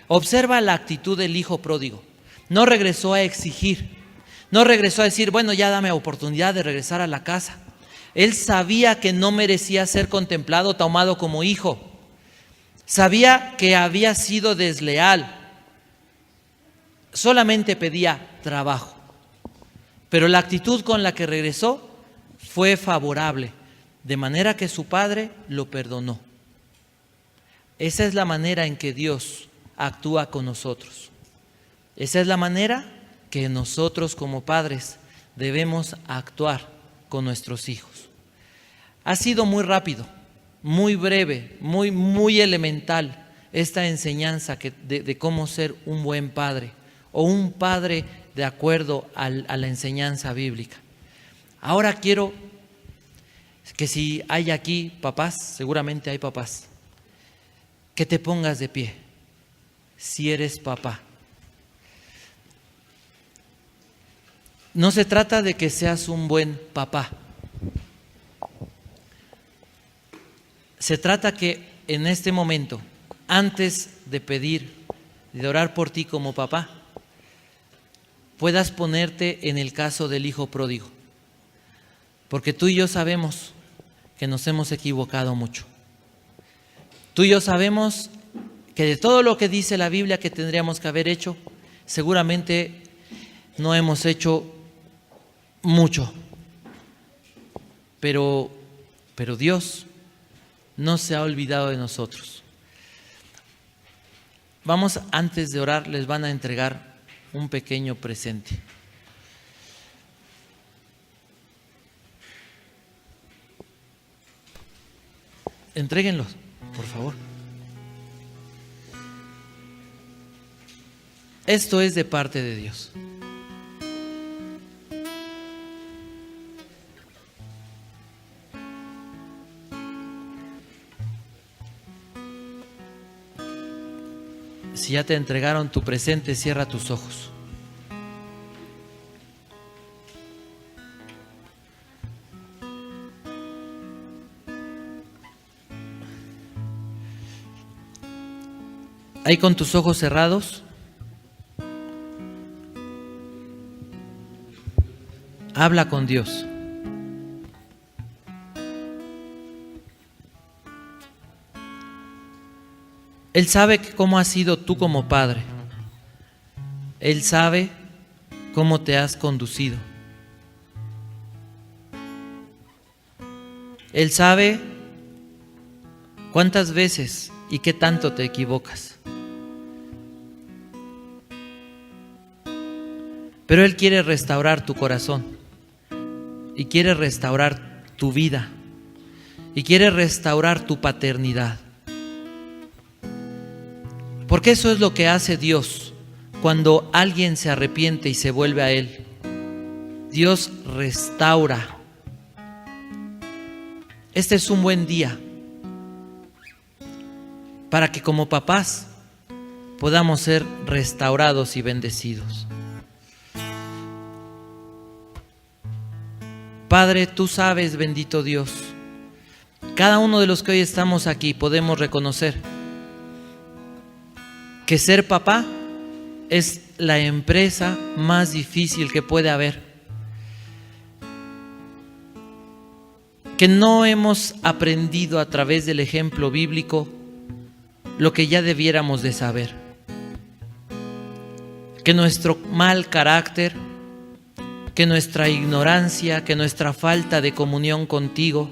observa la actitud del hijo pródigo. No regresó a exigir, no regresó a decir, bueno, ya dame oportunidad de regresar a la casa. Él sabía que no merecía ser contemplado, tomado como hijo. Sabía que había sido desleal. Solamente pedía trabajo. Pero la actitud con la que regresó fue favorable, de manera que su padre lo perdonó. Esa es la manera en que Dios actúa con nosotros. Esa es la manera que nosotros como padres debemos actuar con nuestros hijos. Ha sido muy rápido, muy breve, muy elemental esta enseñanza de cómo ser un buen padre o un padre de acuerdo a la enseñanza bíblica. Ahora quiero que si hay aquí papás, seguramente hay papás, que te pongas de pie, si eres papá. No se trata de que seas un buen papá. Se trata que en este momento, antes de pedir, de orar por ti como papá, puedas ponerte en el caso del hijo pródigo. Porque tú y yo sabemos que nos hemos equivocado mucho. Tú y yo sabemos que de todo lo que dice la Biblia que tendríamos que haber hecho, seguramente no hemos hecho mucho. Pero Dios no se ha olvidado de nosotros. Vamos, antes de orar, les van a entregar un pequeño presente. Entréguenlos, por favor. Esto es de parte de Dios. Si ya te entregaron tu presente, cierra tus ojos. Ahí con tus ojos cerrados, habla con Dios. Él sabe cómo has sido tú como padre. Él sabe cómo te has conducido. Él sabe cuántas veces y qué tanto te equivocas. Pero Él quiere restaurar tu corazón y quiere restaurar tu vida y quiere restaurar tu paternidad. Porque eso es lo que hace Dios cuando alguien se arrepiente y se vuelve a Él. Dios restaura. Este es un buen día para que como papás podamos ser restaurados y bendecidos. Padre, tú sabes, bendito Dios, cada uno de los que hoy estamos aquí podemos reconocer que ser papá es la empresa más difícil que puede haber. Que no hemos aprendido a través del ejemplo bíblico lo que ya debiéramos de saber. Que nuestro mal carácter, que nuestra ignorancia, que nuestra falta de comunión contigo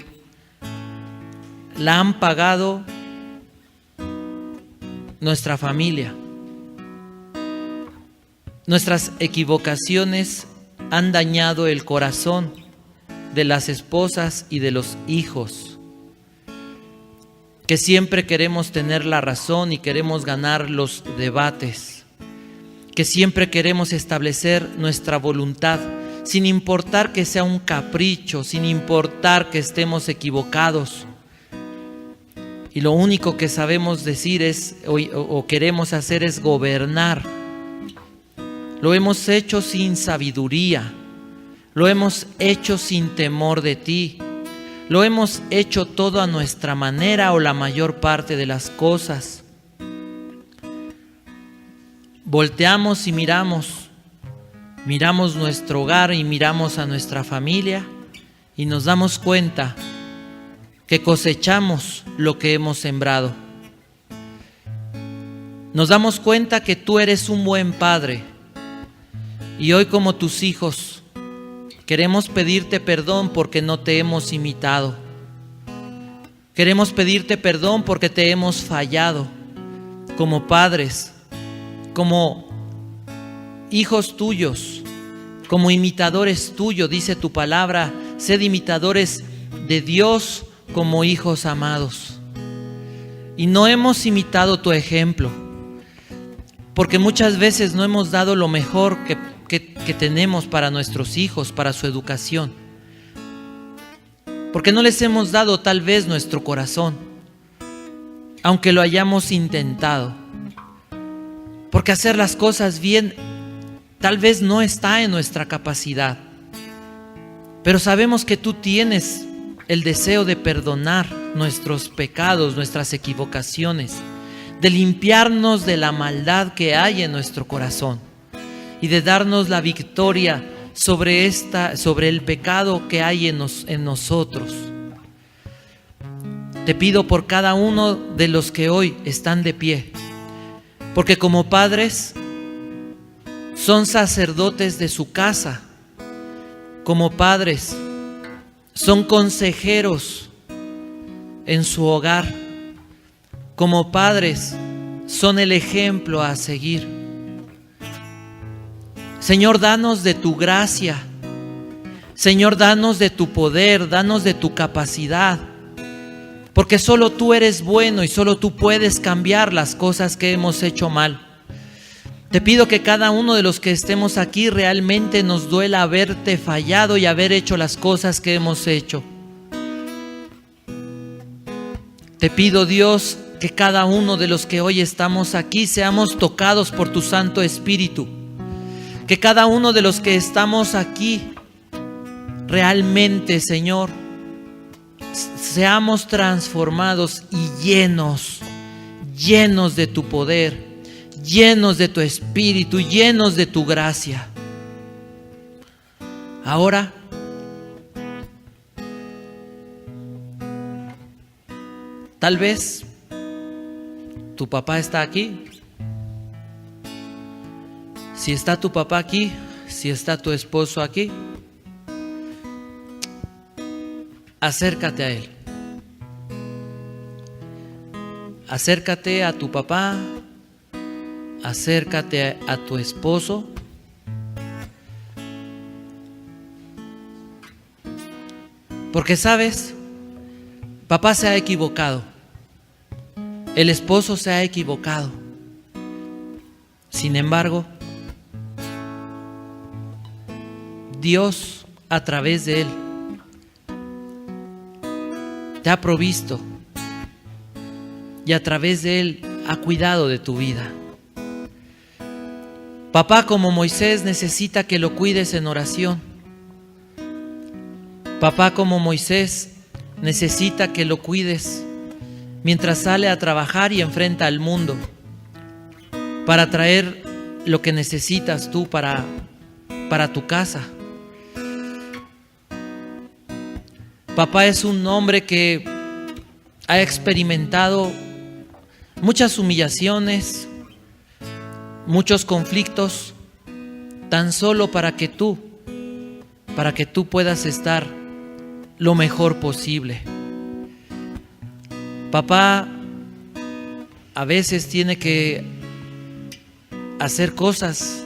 la han pagado nuestra familia. Nuestras equivocaciones han dañado el corazón de las esposas y de los hijos, que siempre queremos tener la razón y queremos ganar los debates, que siempre queremos establecer nuestra voluntad, sin importar que sea un capricho, sin importar que estemos equivocados. Y lo único que sabemos decir es, o queremos hacer, es gobernar. Lo hemos hecho sin sabiduría. Lo hemos hecho sin temor de ti. Lo hemos hecho todo a nuestra manera o la mayor parte de las cosas. Volteamos y miramos nuestro hogar y miramos a nuestra familia y nos damos cuenta que cosechamos lo que hemos sembrado. Nos damos cuenta que tú eres un buen padre y hoy, como tus hijos, queremos pedirte perdón porque no te hemos imitado. Queremos pedirte perdón porque te hemos fallado como padres, como hijos tuyos, como imitadores tuyos. Dice tu palabra: sed imitadores de Dios como hijos amados. Y no hemos imitado tu ejemplo, porque muchas veces no hemos dado lo mejor que tenemos para nuestros hijos, para su educación, porque no les hemos dado tal vez nuestro corazón, aunque lo hayamos intentado, porque hacer las cosas bien tal vez no está en nuestra capacidad, pero sabemos que tú tienes el deseo de perdonar nuestros pecados, nuestras equivocaciones, de limpiarnos de la maldad que hay en nuestro corazón y de darnos la victoria sobre el pecado que hay en nosotros. Te pido por cada uno de los que hoy están de pie, porque como padres son sacerdotes de su casa, como padres son consejeros en su hogar, como padres son el ejemplo a seguir. Señor, danos de tu gracia. Señor, danos de tu poder, danos de tu capacidad, porque solo tú eres bueno y solo tú puedes cambiar las cosas que hemos hecho mal. Te pido que cada uno de los que estemos aquí realmente nos duela haberte fallado y haber hecho las cosas que hemos hecho. Te pido, Dios, que cada uno de los que hoy estamos aquí seamos tocados por tu Santo Espíritu. Que cada uno de los que estamos aquí realmente, Señor, seamos transformados y llenos de tu poder, llenos de tu espíritu, llenos de tu gracia. Ahora, tal vez tu papá está aquí. Si está tu papá aquí, si está tu esposo aquí, acércate a él. Acércate a tu papá, acércate a tu esposo. Porque sabes, papá se ha equivocado, el esposo se ha equivocado. Sin embargo, Dios a través de él te ha provisto y a través de él ha cuidado de tu vida. Papá, como Moisés, necesita que lo cuides en oración. Papá, como Moisés, necesita que lo cuides mientras sale a trabajar y enfrenta al mundo para traer lo que necesitas tú para tu casa. Papá es un hombre que ha experimentado muchas humillaciones, muchos conflictos, tan solo para que tú puedas estar lo mejor posible. Papá a veces tiene que hacer cosas,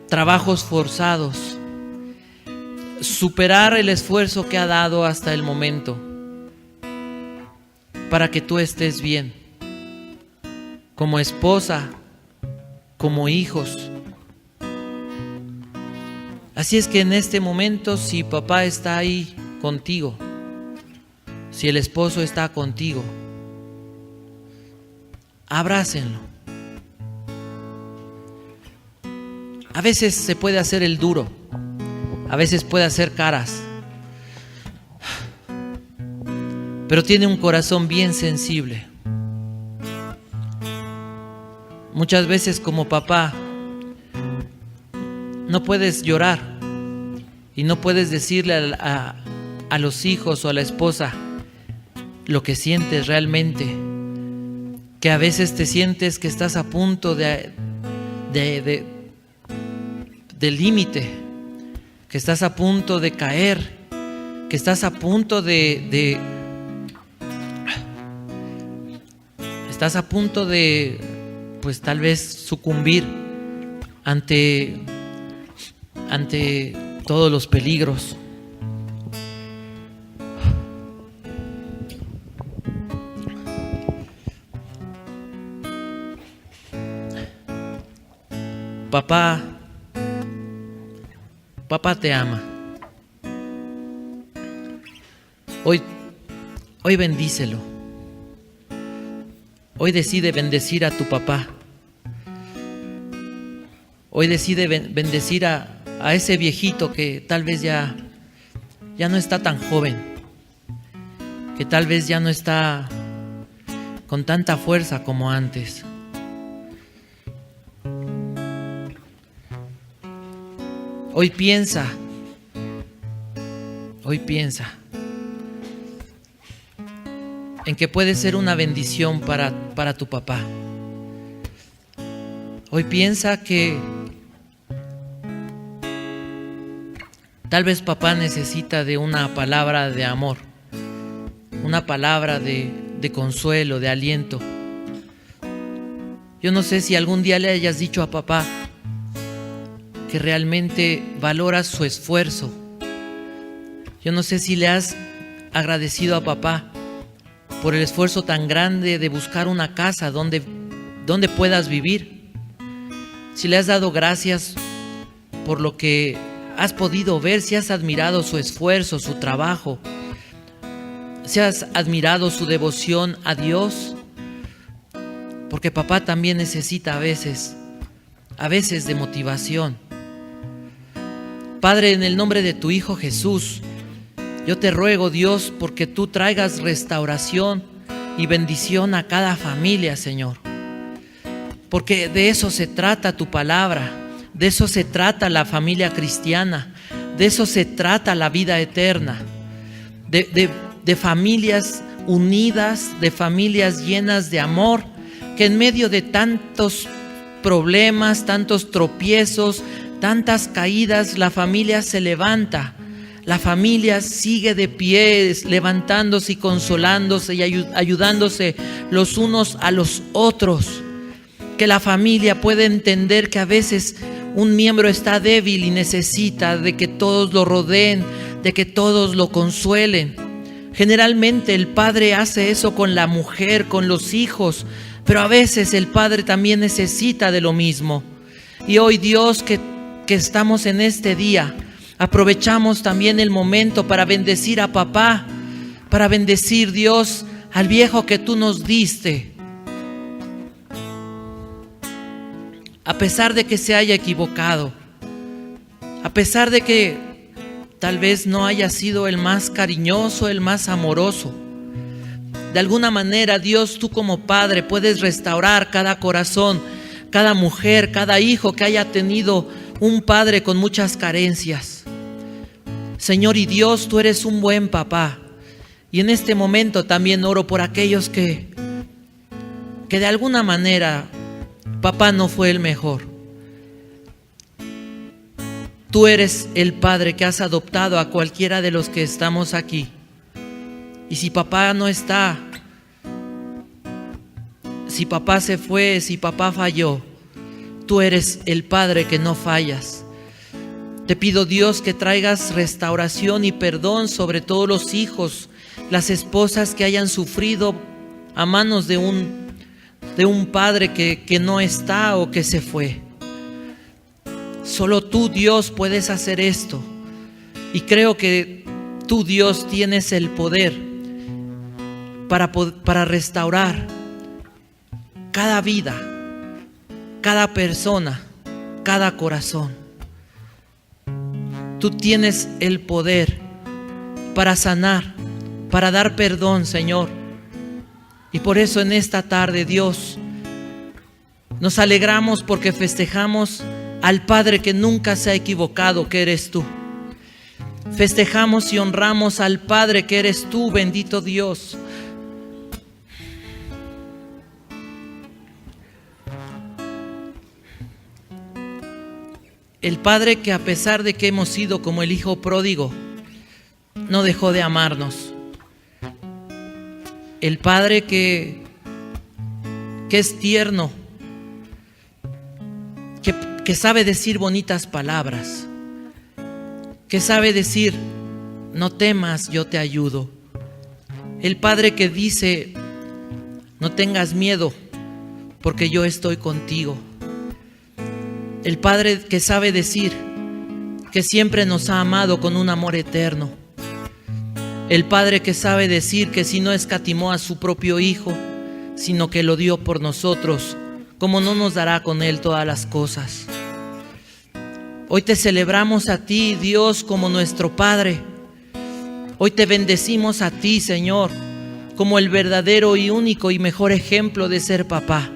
trabajos forzados, superar el esfuerzo que ha dado hasta el momento para que tú estés bien, como esposa, como hijos. Así es que en este momento, si papá está ahí contigo, si el esposo está contigo, abrácenlo. A veces se puede hacer el duro, a veces puede hacer caras, pero tiene un corazón bien sensible. Muchas veces como papá no puedes llorar y no puedes decirle a los hijos o a la esposa lo que sientes realmente, que a veces te sientes que estás a punto del límite, que estás a punto de caer, que estás a punto estás a punto de, pues tal vez sucumbir ante todos los peligros. Papá te ama. Hoy bendícelo. Hoy decide bendecir a tu papá. Hoy decide bendecir a ese viejito que tal vez ya no está tan joven, que tal vez ya no está con tanta fuerza como antes. Hoy piensa en que puede ser una bendición para tu papá. Hoy piensa que tal vez papá necesita de una palabra de amor, una palabra de consuelo, de aliento. Yo no sé si algún día le hayas dicho a papá que realmente valoras su esfuerzo. Yo no sé si le has agradecido a papá por el esfuerzo tan grande de buscar una casa donde puedas vivir. Si le has dado gracias por lo que has podido ver, si has admirado su esfuerzo, su trabajo, si has admirado su devoción a Dios, porque papá también necesita a veces de motivación. Padre, en el nombre de tu Hijo Jesús, yo te ruego, Dios, porque tú traigas restauración y bendición a cada familia, Señor. Porque de eso se trata tu palabra, de eso se trata la familia cristiana, de eso se trata la vida eterna, de familias unidas, de familias llenas de amor, que en medio de tantos problemas, tantos tropiezos, tantas caídas, la familia se levanta. La familia sigue de pie, levantándose y consolándose y ayudándose los unos a los otros. Que la familia puede entender que a veces un miembro está débil y necesita de que todos lo rodeen, de que todos lo consuelen. Generalmente el padre hace eso con la mujer, con los hijos, pero a veces el padre también necesita de lo mismo. Y hoy, Dios, que estamos en este día, aprovechamos también el momento para bendecir a papá, para bendecir, Dios, al viejo que tú nos diste. A pesar de que se haya equivocado, a pesar de que tal vez no haya sido el más cariñoso, el más amoroso, de alguna manera, Dios, tú como Padre puedes restaurar cada corazón, cada mujer, cada hijo que haya tenido un padre con muchas carencias. Señor y Dios, tú eres un buen papá. Y en este momento también oro por aquellos que de alguna manera papá no fue el mejor. Tú eres el Padre que has adoptado a cualquiera de los que estamos aquí. Y si papá no está, si papá se fue, si papá falló, tú eres el Padre que no fallas. Te pido, Dios, que traigas restauración y perdón sobre todos los hijos, las esposas que hayan sufrido a manos de un padre que no está o que se fue. Solo tú, Dios, puedes hacer esto. Y creo que tú, Dios, tienes el poder para restaurar cada vida, cada persona, cada corazón. Tú tienes el poder para sanar, para dar perdón, Señor. Y por eso en esta tarde, Dios, nos alegramos porque festejamos al Padre que nunca se ha equivocado, que eres tú. Festejamos y honramos al Padre que eres tú, bendito Dios. El Padre que, a pesar de que hemos sido como el hijo pródigo, no dejó de amarnos. El Padre que es tierno, que sabe decir bonitas palabras, que sabe decir, no temas, yo te ayudo. El Padre que dice, no tengas miedo, porque yo estoy contigo. El Padre que sabe decir que siempre nos ha amado con un amor eterno. El Padre que sabe decir que si no escatimó a su propio Hijo, sino que lo dio por nosotros, ¿cómo no nos dará con Él todas las cosas? Hoy te celebramos a ti, Dios, como nuestro Padre. Hoy te bendecimos a ti, Señor, como el verdadero y único y mejor ejemplo de ser papá.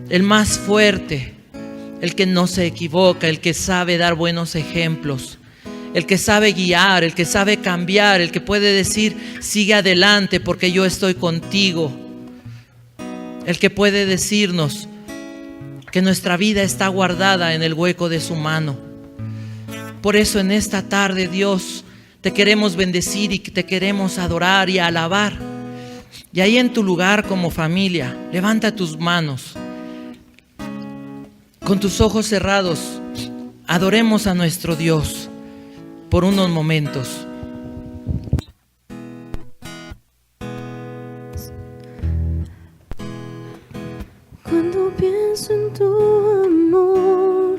El más fuerte, el que no se equivoca, el que sabe dar buenos ejemplos, el que sabe guiar, el que sabe cambiar, el que puede decir, sigue adelante porque yo estoy contigo. El que puede decirnos que nuestra vida está guardada en el hueco de su mano. Por eso en esta tarde, Dios, te queremos bendecir y te queremos adorar y alabar. Y ahí en tu lugar como familia, levanta tus manos. Con tus ojos cerrados, adoremos a nuestro Dios por unos momentos. Cuando pienso en tu amor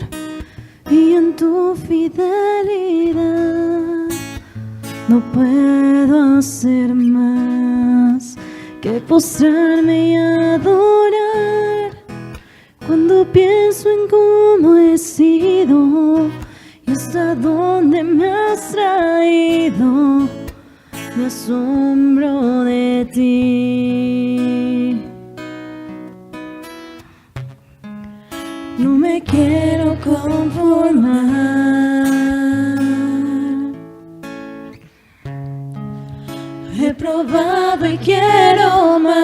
y en tu fidelidad, no puedo hacer más que postrarme y adorar. Cuando pienso en cómo he sido y hasta dónde me has traído, me asombro de ti. He probado y quiero más.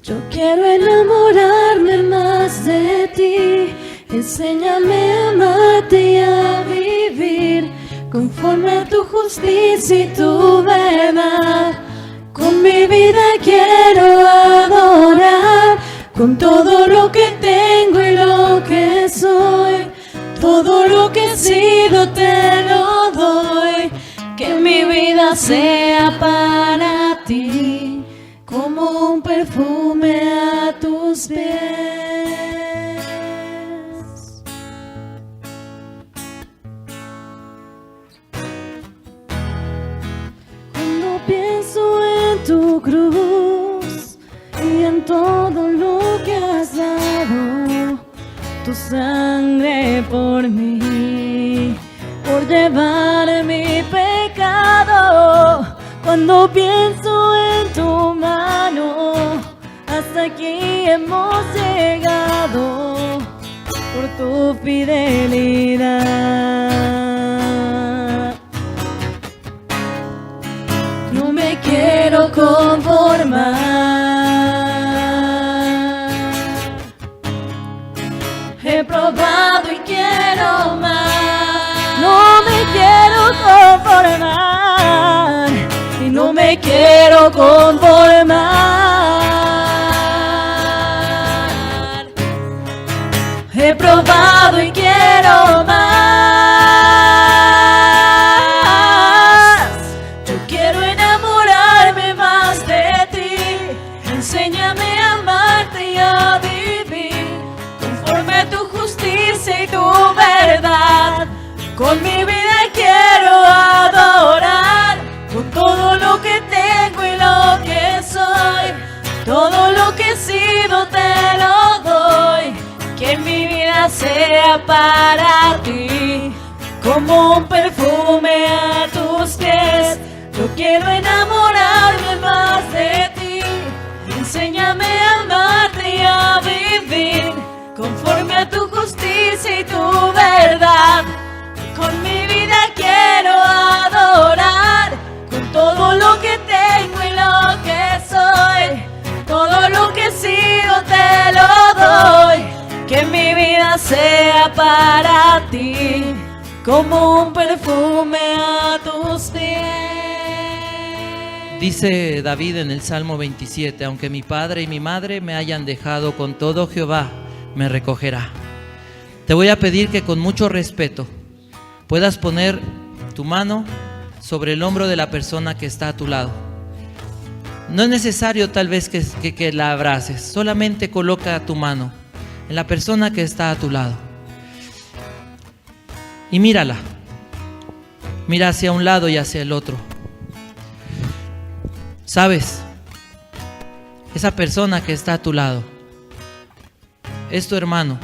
Yo quiero enamorarme más de ti. Enséñame a amarte y a vivir conforme a tu justicia y tu verdad. Con mi vida quiero adorar, con todo lo que tengo y lo que soy. Todo lo que he sido te lo doy. Que mi vida sea para ti como un perfume a tus pies. Cuando pienso en tu cruz y en todo lo que has dado, tu sangre por mí, por llevar mi pecado. Cuando pienso en tu mano, hasta aquí hemos llegado por tu fidelidad. No me quiero conformar. He probado y quiero más. No me quiero conformar. Y no me quiero conformar. He probado y quiero más. Yo quiero enamorarme más de ti. Enséñame a amarte y a vivir conforme a tu justicia y tu verdad. Con mi vida quiero adorar, con todo lo que tengo y lo que soy. Todo lo que he sido te lo doy. Que mi vida sea para ti como un perfume a tus pies. Yo quiero enamorarme más de ti. Enséñame a amarte y a vivir conforme a tu justicia y tu verdad. Con mi vida quiero adorar, con todo lo que tengo y lo que soy. Todo lo que he sido te lo doy. Que mi vida sea para ti como un perfume a tus pies. Dice David en el Salmo 27, aunque mi padre y mi madre me hayan dejado, con todo Jehová me recogerá. Te voy a pedir que con mucho respeto puedas poner tu mano sobre el hombro de la persona que está a tu lado. No es necesario tal vez que la abraces, solamente coloca tu mano en la persona que está a tu lado y mírala. Mira hacia un lado y hacia el otro. ¿Sabes? Esa persona que está a tu lado es tu hermano,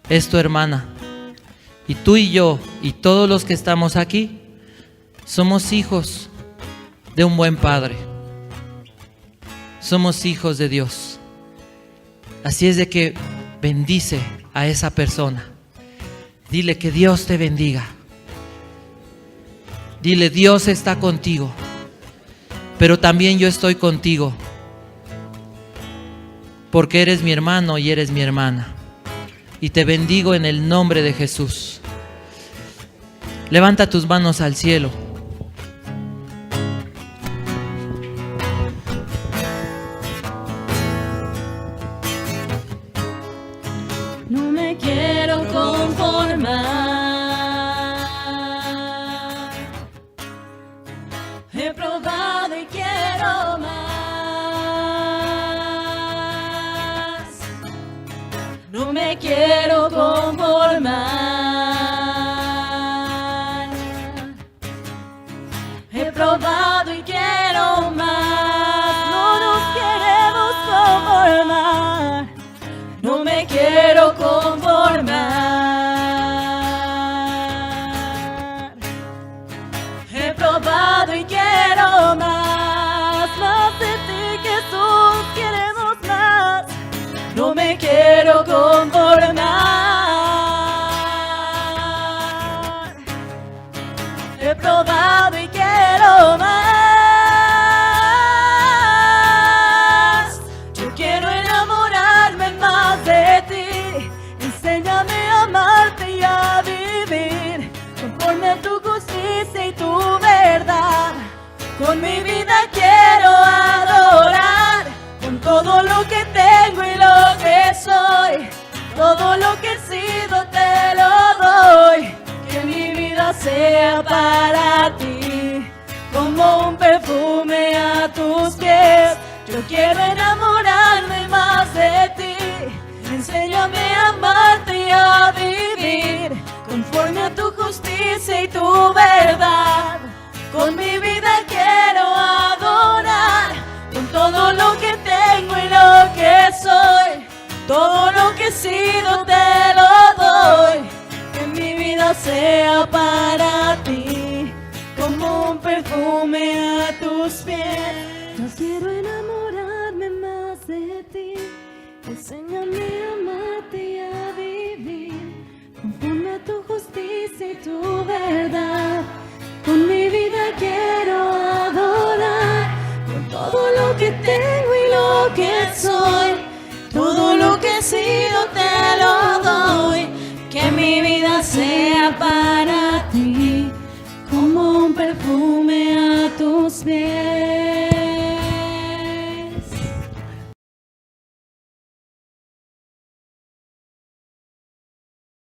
es tu hermana. Y tú y yo y todos los que estamos aquí somos hijos de un buen Padre. Somos hijos de Dios. Así es de que bendice a esa persona. Dile que Dios te bendiga. Dile, Dios está contigo, pero también yo estoy contigo, porque eres mi hermano y eres mi hermana. Y te bendigo en el nombre de Jesús. Levanta tus manos al cielo. No me quiero conformar. He probado y quiero más. No me quiero conformar. He probado y quiero más. No nos queremos conformar. No me quiero conformar. He probado y quiero más. Más de ti, Jesús, queremos más. No me quiero conformar. he probado y quiero más. Yo quiero enamorarme más de ti. Enséñame a amarte y a vivir conforme a tu justicia y tu verdad. Con mi vida quiero adorar, con todo lo que tengo y lo que soy. Todo lo que he sido te lo doy. Que mi vida sea para ti, como un perfume a tus pies. Yo quiero enamorarme más de ti. Enséñame a amarte y a vivir conforme a tu justicia y tu verdad. Con mi vida quiero adorar, con todo lo que tengo y lo que soy. Todo lo que he sido te lo doy. Que mi vida sea para ti, como un perfume a tus pies. Yo quiero enamorarme más de ti. Enséñame a amarte y a vivir conforme a tu justicia y tu verdad. Con mi vida quiero adorar, con todo lo que tengo y lo que soy. Todo lo que he sido te lo doy. Que mi vida sea para ti, como un perfume a tus pies.